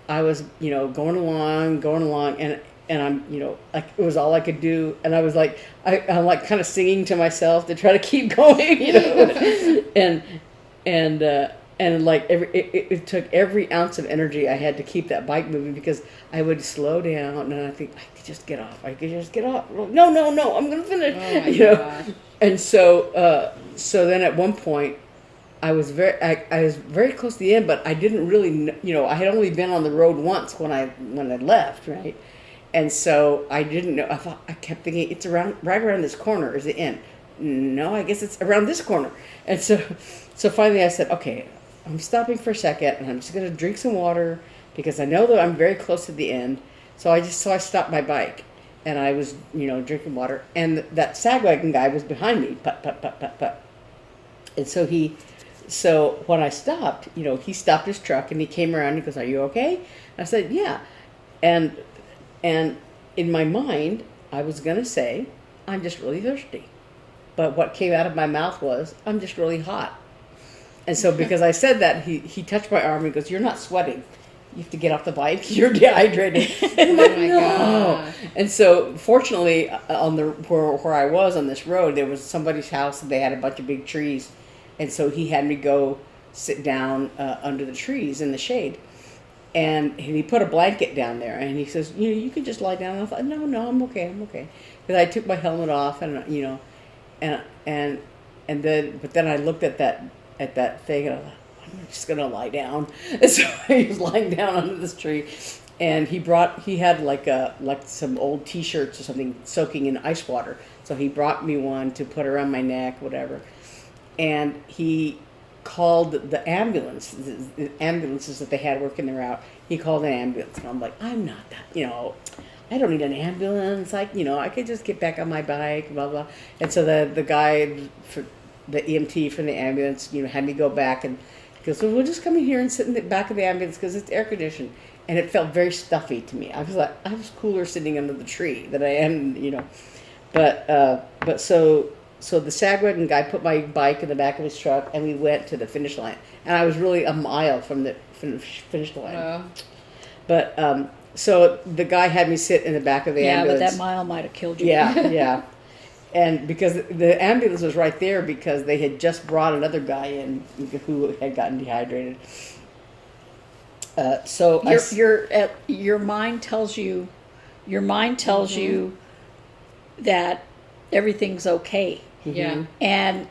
I was, you know, going along, and I'm, you know, like it was all I could do, and I was like, I'm like kind of singing to myself to try to keep going, you know, and like it took every ounce of energy I had to keep that bike moving, because I would slow down and I think I could just get off. No, I'm gonna finish. Oh my you know, gosh. and so then at one point I was very close to the end, but I didn't really, you know, I had only been on the road once when I left, right? And so I didn't know. I kept thinking it's right around this corner is the end. No, I guess it's around this corner. And so finally I said, okay, I'm stopping for a second, and I'm just going to drink some water because I know that I'm very close to the end. So I stopped my bike, and I was, you know, drinking water, and that sag wagon guy was behind me, put, put, put, put, put. And so when I stopped, you know, he stopped his truck and he came around and he goes, "Are you okay?" I said, "Yeah." And in my mind, I was going to say, "I'm just really thirsty." But what came out of my mouth was, "I'm just really hot." And so because I said that, he touched my arm and goes, "You're not sweating. You have to get off the bike. You're dehydrated." I'm like, Oh my "No." gosh. And so fortunately, on where I was on this road, there was somebody's house, and they had a bunch of big trees. And so he had me go sit down under the trees in the shade. And he put a blanket down there, and he says, "You know, you can just lie down." And I thought, no, I'm okay. Because I took my helmet off, and you know, and then I looked at that thing, and I thought, "I'm just gonna lie down." And so he was lying down under this tree, and he had like some old T-shirts or something soaking in ice water. So he brought me one to put around my neck, whatever, and he called the ambulances that they had working their route. He called an ambulance, and I'm like, "I'm not that, you know, I don't need an ambulance. I could just get back on my bike, blah blah." And so the guy for the EMT from the ambulance, you know, had me go back, and he goes, "Well, we'll just come in here and sit in the back of the ambulance because it's air conditioned." And it felt very stuffy to me. I was like, I was cooler sitting under the tree than I am, you know. But so the sag wagon guy put my bike in the back of his truck, and we went to the finish line. And I was really a mile from the finish line. But so the guy had me sit in the back of the ambulance. Yeah, but that mile might have killed you. Yeah. And because the ambulance was right there because they had just brought another guy in who had gotten dehydrated. Your mind tells you that everything's okay. Yeah. And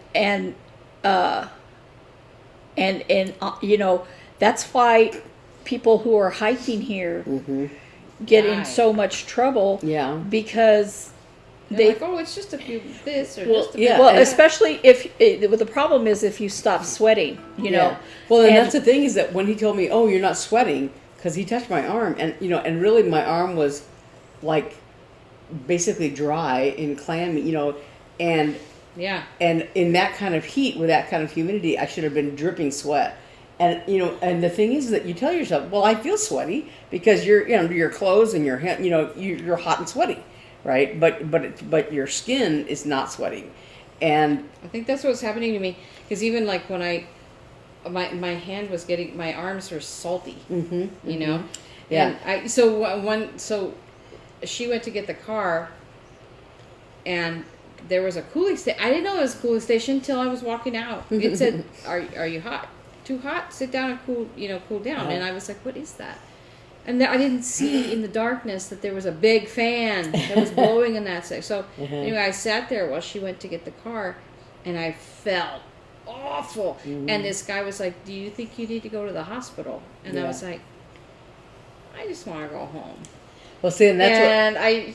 you know, that's why people who are hiking here get in Die. so much trouble. Yeah. Because They're like, "Oh, it's just a few this or just a yeah. few well, and- especially if the problem is if you stop sweating, you know. Yeah. Well, and And- that's the thing is that when he told me, "Oh, you're not sweating," because he touched my arm, and you know, and really my arm was like basically dry and clammy, you know, and Yeah. and in that kind of heat with that kind of humidity, I should have been dripping sweat. And you know, and the thing is that you tell yourself, "Well, I feel sweaty," because your clothes and your hand, you know, you're hot and sweaty, right? But your skin is not sweating, And I think that's what's happening to me. Because even like when my hand was getting, my arms were salty, you know? Yeah. And so she went to get the car, and there was a cooling station. I didn't know it was a cooling station until I was walking out. It said, "Are you hot? Too hot? Sit down and cool down." And I was like, "What is that?" And I didn't see in the darkness that there was a big fan that was blowing in that section. So anyway, I sat there while she went to get the car, and I felt awful. And this guy was like, "Do you think you need to go to the hospital?" And I was like, "I just want to go home." Well, see, and that's and I,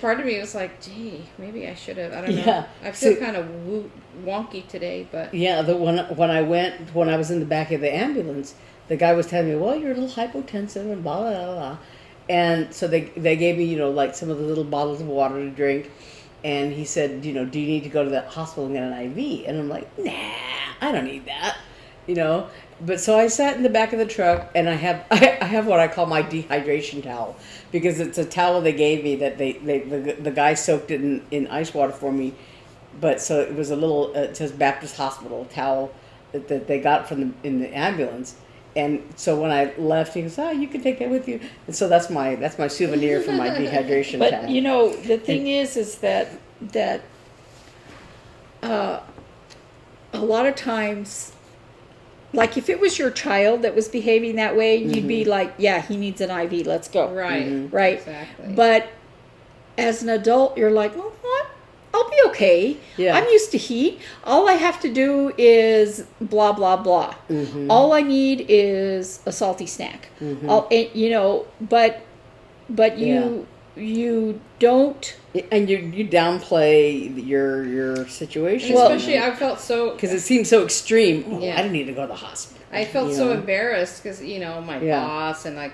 part of me was like, "Gee, maybe I should have." I don't know. I feel kind of wonky today, but when I was in the back of the ambulance, the guy was telling me, "Well, you're a little hypotensive and blah blah blah blah," and so they gave me like some of the little bottles of water to drink, and he said, "Do you need to go to the hospital and get an IV?" And I'm like, "Nah, I don't need that," But so I sat in the back of the truck, and I have what I call my dehydration towel, because it's a towel they gave me that the guy soaked it in ice water for me, but so it was a little it says Baptist Hospital towel that they got in the ambulance, and so when I left, he goes, "Oh, you can take that with you," and so that's my souvenir for my dehydration towel. But the thing is that a lot of times. Like, if it was your child that was behaving that way, you'd be like, yeah, he needs an IV, let's go. right, Right? exactly. But as an adult, you're like, well, what? I'll be okay. Yeah. I'm used to heat. All I have to do is blah, blah, blah. All I need is a salty snack. But you don't... And you downplay your situation. Especially, I felt so... Because it seems so extreme. Oh, Yeah. I didn't need to go to the hospital. I felt so embarrassed because, my boss, and like,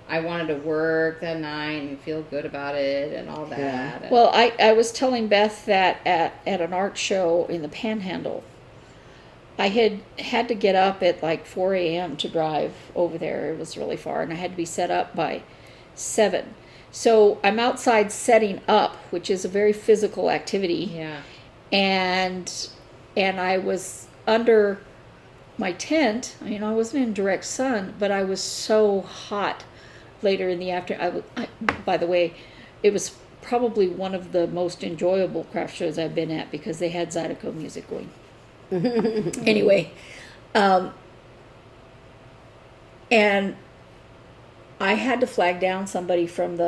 I wanted to work that night and feel good about it and all that. Yeah. And Well, I was telling Beth that at an art show in the Panhandle, I had to get up at like 4 a.m. to drive over there. It was really far, and I had to be set up by 7. So I'm outside setting up, which is a very physical activity. yeah. And I was under my tent. I wasn't in direct sun, but I was so hot later in the afternoon. By the way, it was probably one of the most enjoyable craft shows I've been at, because they had Zydeco music going. Anyway, and I had to flag down somebody from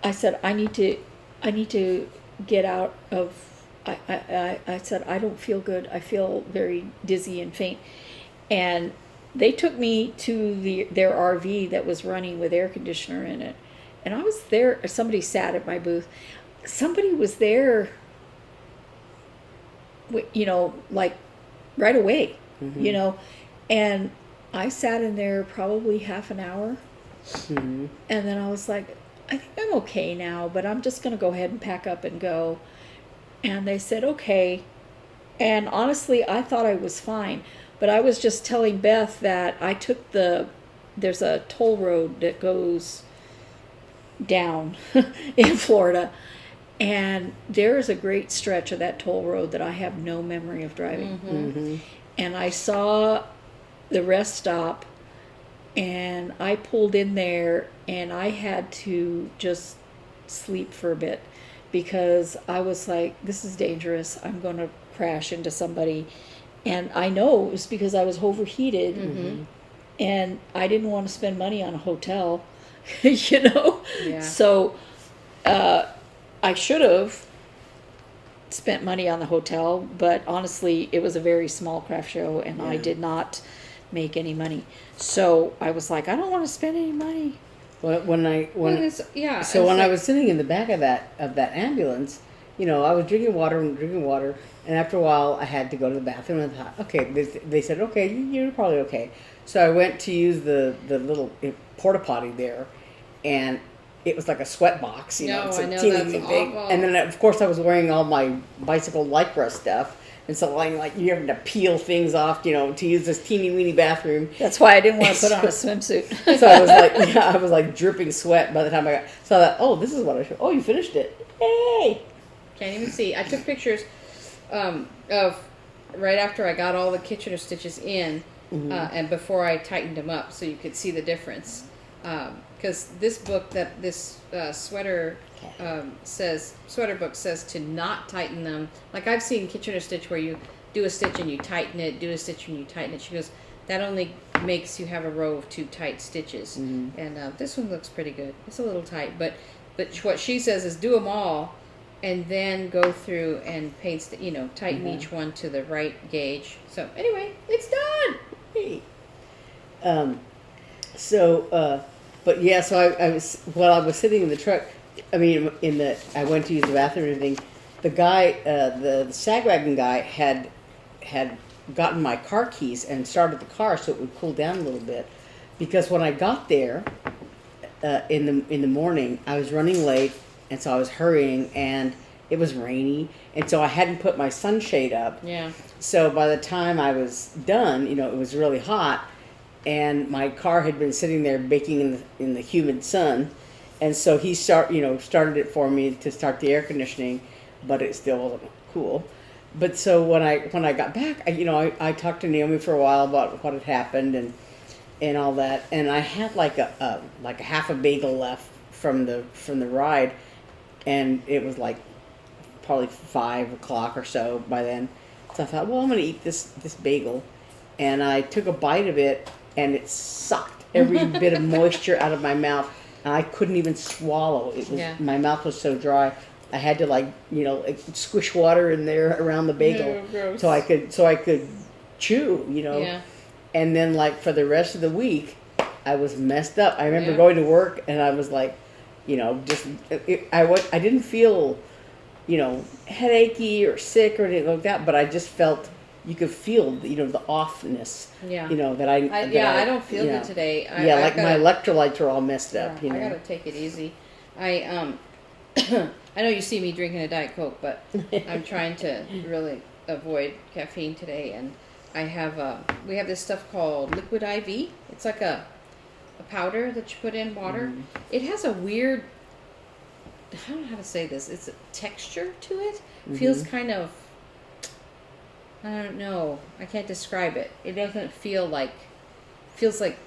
I said, I need to get out of, I said, I don't feel good. I feel very dizzy and faint. And they took me to their RV that was running with air conditioner in it. And I was there, somebody sat at my booth. Somebody was there, like right away, and I sat in there probably half an hour. And then I was like, I think I'm okay now, but I'm just going to go ahead and pack up and go. And they said, okay. And honestly, I thought I was fine. But I was just telling Beth that I took there's a toll road that goes down in Florida. And there is a great stretch of that toll road that I have no memory of driving. And I saw the rest stop, and I pulled in there, and I had to just sleep for a bit, because I was like, this is dangerous. I'm going to crash into somebody. And I know it was because I was overheated, and I didn't want to spend money on a hotel, Yeah. So I should have spent money on the hotel, but honestly, it was a very small craft show, and I did not make any money. So I was like, I don't want to spend any money. When I was sitting in the back of that ambulance, I was drinking water, and after a while I had to go to the bathroom, and I thought, okay, they said, okay, you're probably okay. So I went to use the little porta potty there, and it was like a sweat box, it's a teeny thing. And then of course I was wearing all my bicycle lycra stuff. And so, like you're having to peel things off, to use this teeny weeny bathroom. That's why I didn't want to put on a swimsuit. So I was like dripping sweat by the time I got. So I thought, oh, this is what I should. Oh, you finished it! Yay! Can't even see. I took pictures of right after I got all the Kitchener stitches in, and before I tightened them up, so you could see the difference. Because this book, this sweater book says to not tighten them. Like I've seen Kitchener stitch where you do a stitch and you tighten it, do a stitch and you tighten it. She goes, that only makes you have a row of 2 tight stitches. And this one looks pretty good. It's a little tight, but what she says is do them all, and then go through and tighten each one to the right gauge. So anyway, it's done. Hey. But yeah, so I was, while I was sitting in the truck, I went to use the bathroom and everything, the guy, the sag wagon guy had gotten my car keys and started the car so it would cool down a little bit, because when I got there in the morning, I was running late, and so I was hurrying, and it was rainy, and so I hadn't put my sunshade up. Yeah. So by the time I was done, it was really hot, and my car had been sitting there baking in the humid sun, and so he started it for me to start the air conditioning, but it still wasn't cool. But so when I got back, I talked to Naomi for a while about what had happened and all that, and I had like a half a bagel left from the ride, and it was like probably 5 o'clock or so by then. So I thought, well, I'm going to eat this bagel, and I took a bite of it, and it sucked every bit of moisture out of my mouth, and I couldn't even swallow. It was my mouth was so dry. I had to squish water in there around the bagel so I could chew, Yeah. And then for the rest of the week, I was messed up. I remember going to work and I was like, I didn't feel, headachy or sick or anything like that, but I just felt, you could feel, the offness. Yeah. That I don't feel good today. My electrolytes are all messed up. I gotta take it easy. I know you see me drinking a Diet Coke, but I'm trying to really avoid caffeine today. And we have this stuff called Liquid IV. It's like a powder that you put in water. It has a weird, I don't know how to say this. It's a texture to it. Feels kind of, I don't know. I can't describe it. It doesn't feel like, feels like,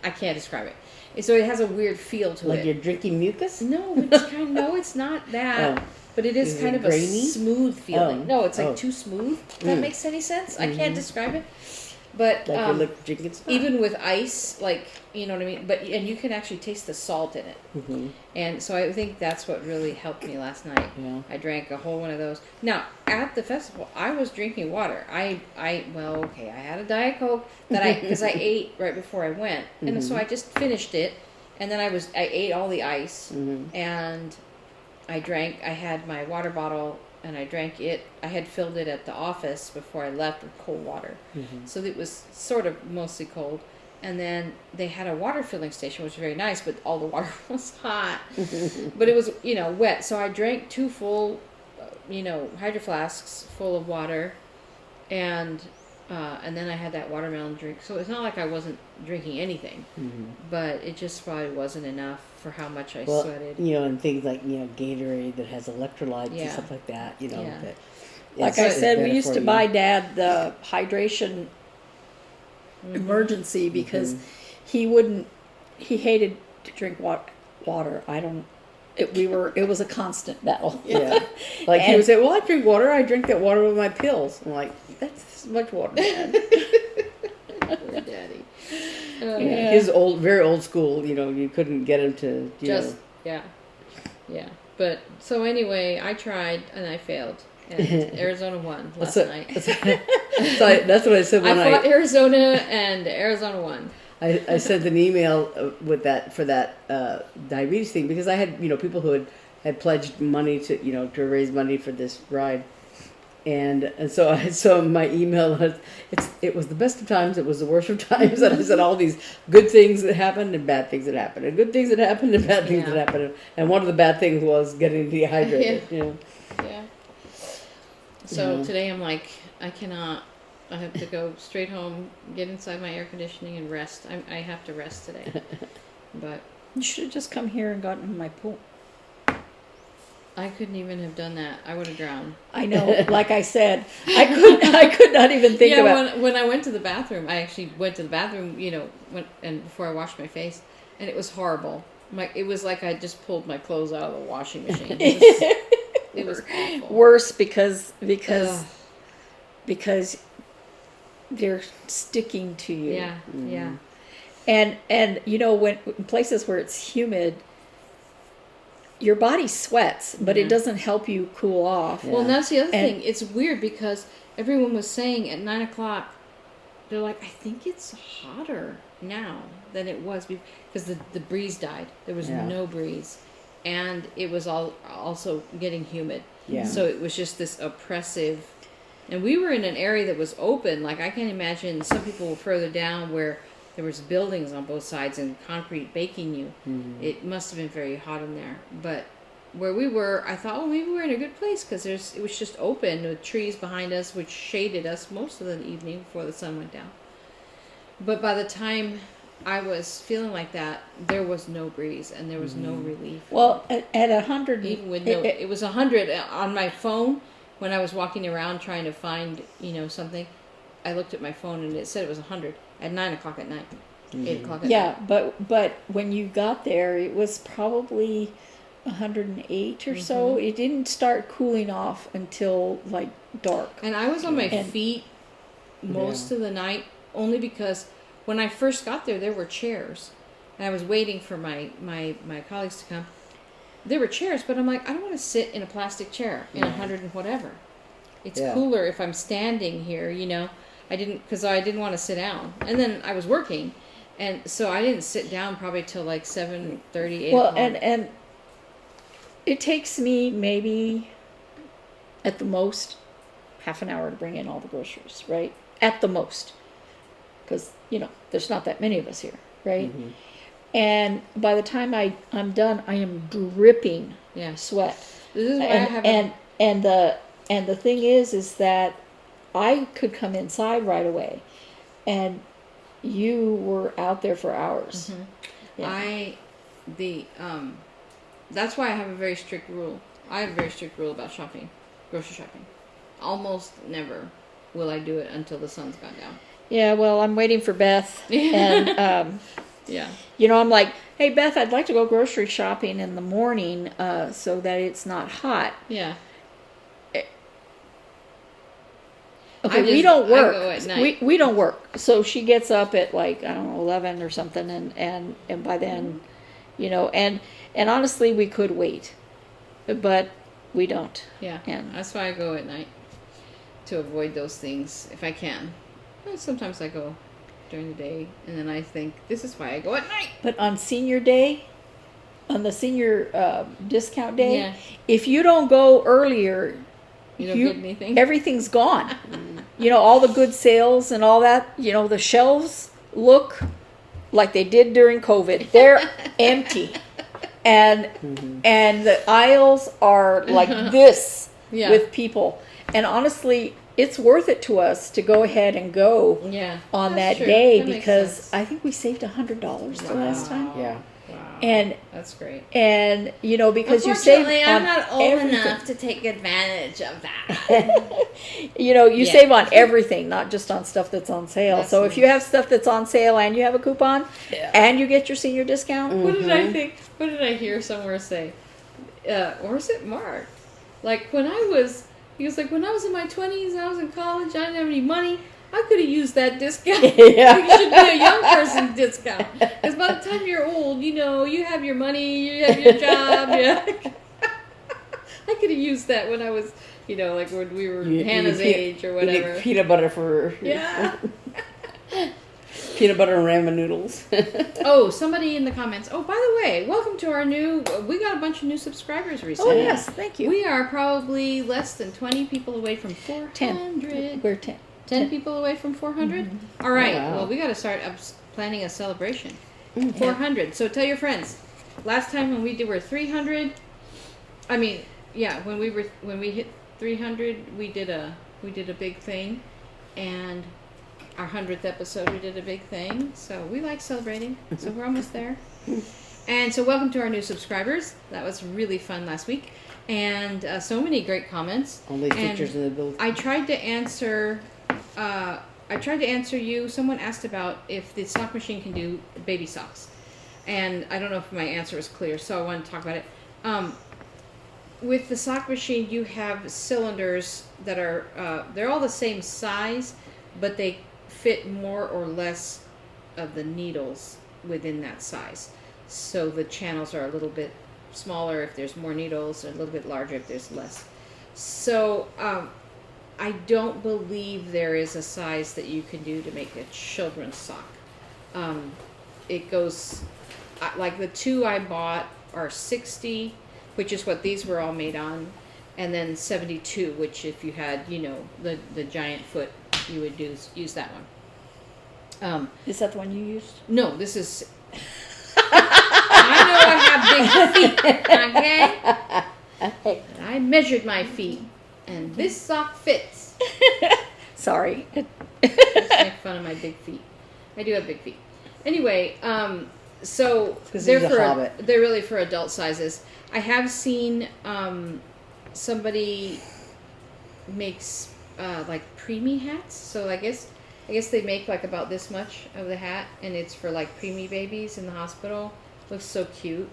I can't describe it. So it has a weird feel to it. Like you're drinking mucus? No, it's not that. But it is kind of grainy? A smooth feeling. Oh. No, it's like too smooth. If that makes any sense. I can't describe it. But you're drinking stuff. even with ice, you know what I mean? And you can actually taste the salt in it. And so I think that's what really helped me last night. Yeah. I drank a whole one of those. Now, at the festival, I was drinking water. I had a Diet Coke because I ate right before I went. And so I just finished it. And then I ate all the ice. And I had my water bottle and I drank it. I had filled it at the office before I left with cold water. So it was sort of mostly cold. And then they had a water filling station, which was very nice, but all the water was hot. But it was, wet. So I drank 2 full, hydro flasks full of water. And then I had that watermelon drink. So it's not like I wasn't drinking anything. But it just probably wasn't enough for how much I sweated. And things like, Gatorade that has electrolytes and stuff like that, that like I said, we used to buy Dad the hydration emergency because he hated to drink water. It was a constant battle. Yeah. He would say, well, I drink water. I drink that water with my pills. I'm like, that's much water, Dad. Poor Daddy. His very old school, you couldn't get him to, Yeah. But, so anyway, I tried and I failed. And Arizona won last night. So that's what I said when I fought Arizona and Arizona won. I sent an email for that diabetes thing because I had people who had pledged money to raise money for this ride, and so my email was it was the best of times, it was the worst of times, and I said all these good things that happened and bad things that happened, and good things that happened and bad things that happened, and one of the bad things was getting dehydrated. Yeah. So today I'm like, I cannot. I have to go straight home, get inside my air conditioning, and rest. I have to rest today. But you should have just come here and gotten in my pool. I couldn't even have done that. I would have drowned. I know, like I said, I could not even think about. When I went to the bathroom, I actually went to the bathroom, and before I washed my face, and it was horrible. It was like I just pulled my clothes out of the washing machine. It was awful. Worse because they're sticking to you. Yeah, yeah. And when in places where it's humid, your body sweats, but it doesn't help you cool off. Well, that's the other thing. It's weird because everyone was saying at 9 o'clock, they're like, I think it's hotter now than it was because the breeze died. There was no breeze. And it was also getting humid. Yeah. So it was just this oppressive. And we were in an area that was open. Like, I can imagine some people were further down where there was buildings on both sides and concrete baking you. Mm-hmm. It must have been very hot in there. But where we were, I thought, oh, maybe we're in a good place because it was just open with trees behind us, which shaded us most of the evening before the sun went down. But by the time I was feeling like that, there was no breeze and there was no relief. Well, at 100, even with it was 100 on my phone when I was walking around trying to find something. I looked at my phone and it said it was 100 at 9 o'clock at night, 8 o'clock at night. Yeah, but when you got there, it was probably 108 or so. It didn't start cooling off until like dark. And I was on my feet most of the night only because when I first got there were chairs, and I was waiting for my colleagues to come. There were chairs, but I'm like, I don't want to sit in a plastic chair in 100 and whatever. It's cooler if I'm standing here, I didn't want to sit down. And then I was working, and so I didn't sit down probably till like 7:30, 8 o'clock. Well, and it takes me maybe at the most half an hour to bring in all the groceries, right? At the most. Because, there's not that many of us here, right? Mm-hmm. And by the time I'm done, I am dripping sweat. This is why I have and the thing is that I could come inside right away, and you were out there for hours. Mm-hmm. Yeah. That's why I have a very strict rule. I have a very strict rule about shopping, grocery shopping. Almost never will I do it until the sun's gone down. Yeah, well, I'm waiting for Beth, and I'm like, hey Beth, I'd like to go grocery shopping in the morning, so that it's not hot. Yeah. Okay, we don't work. I go at night. We don't work. So she gets up at 11 or something, and by then, and honestly, we could wait, but we don't. Yeah, and that's why I go at night to avoid those things if I can. And sometimes I go during the day, and then I think this is why I go at night. But on senior day, on the senior discount day, if you don't go earlier, you don't get anything. Everything's gone. All the good sales and all that. The shelves look like they did during COVID. They're empty, and the aisles are like this with people. And honestly, it's worth it to us to go ahead and go on that day because I think we saved $100 the last time. Yeah. Wow. And that's great. And because you save I'm not old enough to take advantage of that. You save on everything, not just on stuff that's on sale. So if you have stuff that's on sale and you have a coupon and you get your senior discount. What did I think? What did I hear somewhere say? Or is it Mark? He was like, when I was in my 20s, I was in college, I didn't have any money. I could have used that discount. It should be a young person discount. Because by the time you're old, you have your money, you have your job. I could have used that when I was, when we were Hannah's age or whatever. You get peanut butter for... Peanut butter and ramen noodles. Oh, somebody in the comments. Oh, by the way, welcome to our we got a bunch of new subscribers recently. Oh, yes, thank you. We are probably less than 20 people away from 400. 10. We're 10. 10 people away from 400? Mm-hmm. All right. Wow. Well, we got to start planning a celebration. 400. So tell your friends. Last time when we were 300, when we hit 300, we did a big thing, and our 100th episode we did a big thing. So we like celebrating. So we're almost there. And so welcome to our new subscribers. That was really fun last week. and so many great comments. Only And teachers in the building. I tried to answer. You. Someone asked about if the sock machine can do baby socks, and I don't know if my answer was clear, so I want to talk about it. With the sock machine, you have cylinders that are they're all the same size, but they fit more or less of the needles within that size. So the channels are a little bit smaller if there's more needles, or a little bit larger if there's less. So I don't believe there is a size that you can do to make a children's sock. It goes, like the two I bought are 60, which is what these were all made on, and then 72, which if you had, the giant foot, you would use that one. Is that the one you used? No, this is... I know I have big feet, okay? I measured my feet, and this sock fits. Sorry. Just make fun of my big feet. I do have big feet. Anyway, so they're they're really for adult sizes. I have seen somebody makes like preemie hats. So I guess they make like about this much of the hat, and it's for like preemie babies in the hospital. Looks so cute.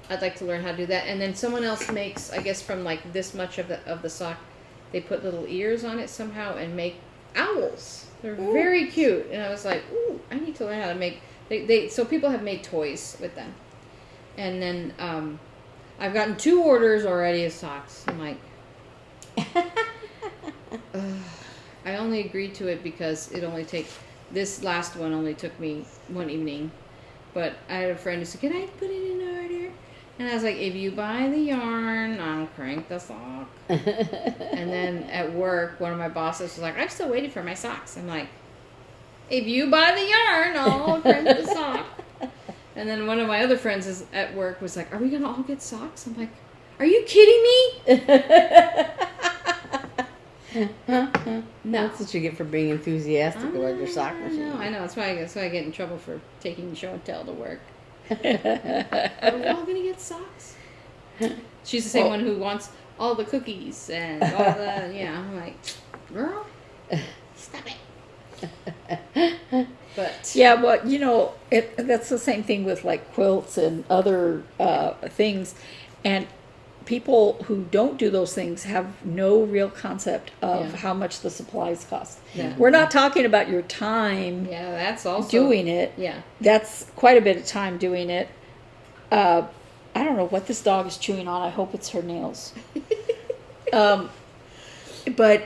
I'd like to learn how to do that. And then someone else makes, I guess, from like this much of the sock, they put little ears on it somehow and make owls. They're very cute. And I was like, ooh, I need to learn how to make. So people have made toys with them. And then I've gotten 2 orders already of socks. I'm like, I only agreed to it because this last one only took me one evening. But I had a friend who said, can I put it in order? And I was like, if you buy the yarn, I'll crank the sock. And then at work, one of my bosses was like, I'm still waiting for my socks. I'm like, if you buy the yarn, I'll crank the sock. And then one of my other friends at work was like, are we going to all get socks? I'm like, are you kidding me? No. That's what you get for being enthusiastic about your sock machine. I know. That's why I get in trouble for taking show and tell to work. Are we all gonna get socks? She's the same one who wants all the cookies and all the I'm like, girl, stop it. But Yeah, well, that's the same thing with like quilts and other things, and people who don't do those things have no real concept of how much the supplies cost. Yeah. We're not talking about your time that's also doing it. Yeah. That's quite a bit of time doing it. I don't know what this dog is chewing on. I hope it's her nails. But,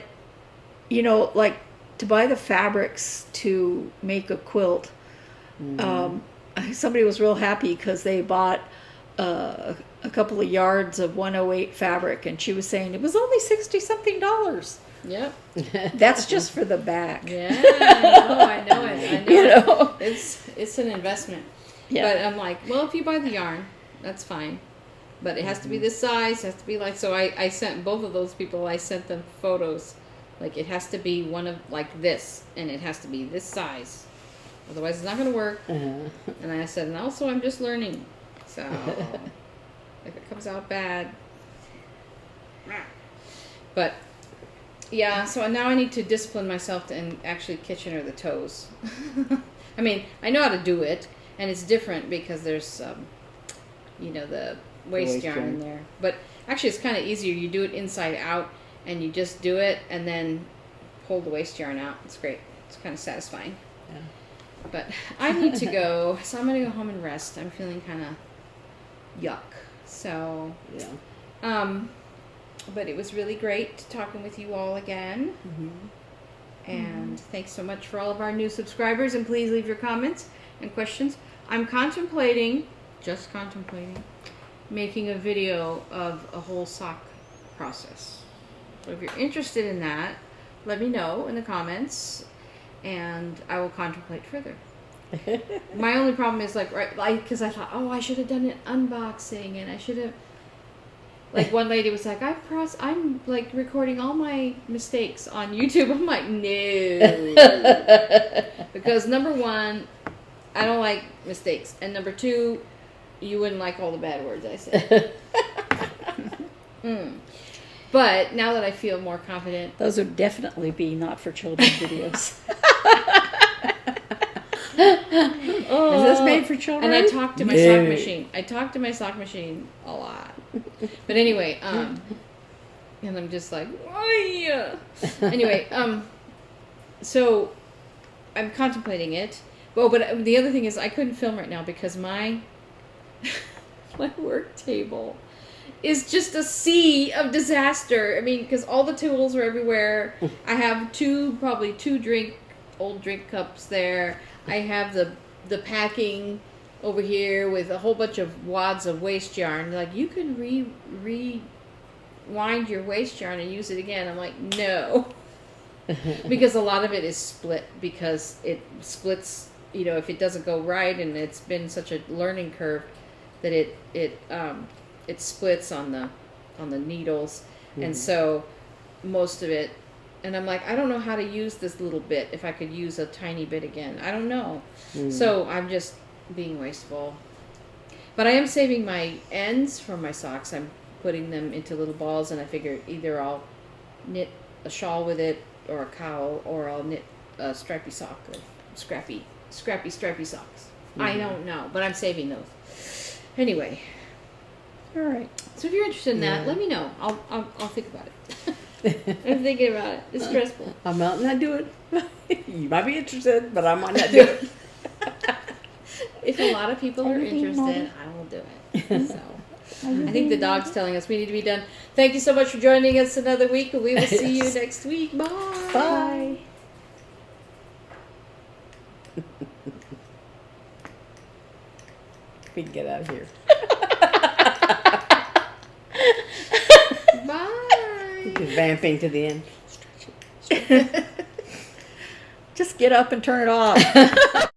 like to buy the fabrics to make a quilt, somebody was real happy because they bought a couple of yards of 108 fabric, and she was saying it was only $60-something. Yep. That's just for the back. Yeah, I know it. It's an investment. Yeah. But I'm like, well, if you buy the yarn, that's fine. But it has to be this size, it has to be like, so I sent both of those people, I sent them photos. Like, it has to be one of, like this, and it has to be this size. Otherwise, it's not going to work. And I said, and also, I'm just learning. So, if it comes out bad. But, yeah, so now I need to discipline myself and actually kitchen her the toes. I mean, I know how to do it, and it's different because there's, the waste yarn in there. But actually, it's kind of easier. You do it inside out, and you just do it, and then pull the waste yarn out. It's great. It's kind of satisfying. Yeah. But I need to go, so I'm going to go home and rest. I'm feeling kind of yuck. So, but it was really great talking with you all again. And thanks so much for all of our new subscribers, and please leave your comments and questions. I'm just contemplating, making a video of a whole sock process. So if you're interested in that, let me know in the comments, and I will contemplate further. My only problem is because I thought, I should have done an unboxing, and I should have. Like one lady was like, I'm like recording all my mistakes on YouTube. I'm like, no, because number one, I don't like mistakes, and number two, you wouldn't like all the bad words I said. But now that I feel more confident, Those would definitely be not for children videos. Is this made for children? and I talk to my sock machine. I talk to my sock machine a lot. But anyway, and I'm just like, why? Anyway, so I'm contemplating it. Oh, but the other thing is I couldn't film right now because my work table is just a sea of disaster. I mean, because all the tools are everywhere. I have probably two old drink cups there. I have the packing over here with a whole bunch of wads of waste yarn. Like, you can rewind your waste yarn and use it again. I'm like, no. Because a lot of it is split because it splits, you know, if it doesn't go right, and it's been such a learning curve that it splits on the needles. And so most of it, and I'm like, I don't know how to use this little bit, if I could use a tiny bit again. I don't know. So I'm just being wasteful. But I am saving my ends from my socks. I'm putting them into little balls, and I figure either I'll knit a shawl with it or a cowl, or I'll knit a stripy sock, or scrappy socks. I don't know, but I'm saving those. Anyway. All right. So if you're interested in that, let me know. I'll think about it. I'm thinking about it. It's stressful. I might not do it. You might be interested, but I might not do it. If a lot of people are interested, I will do it. So I think the dog's telling us we need to be done. Thank you so much for joining us another week, and we will see you next week. Bye. Bye. We can get out of here. Bye. Vamping to the end. Just get up and turn it off.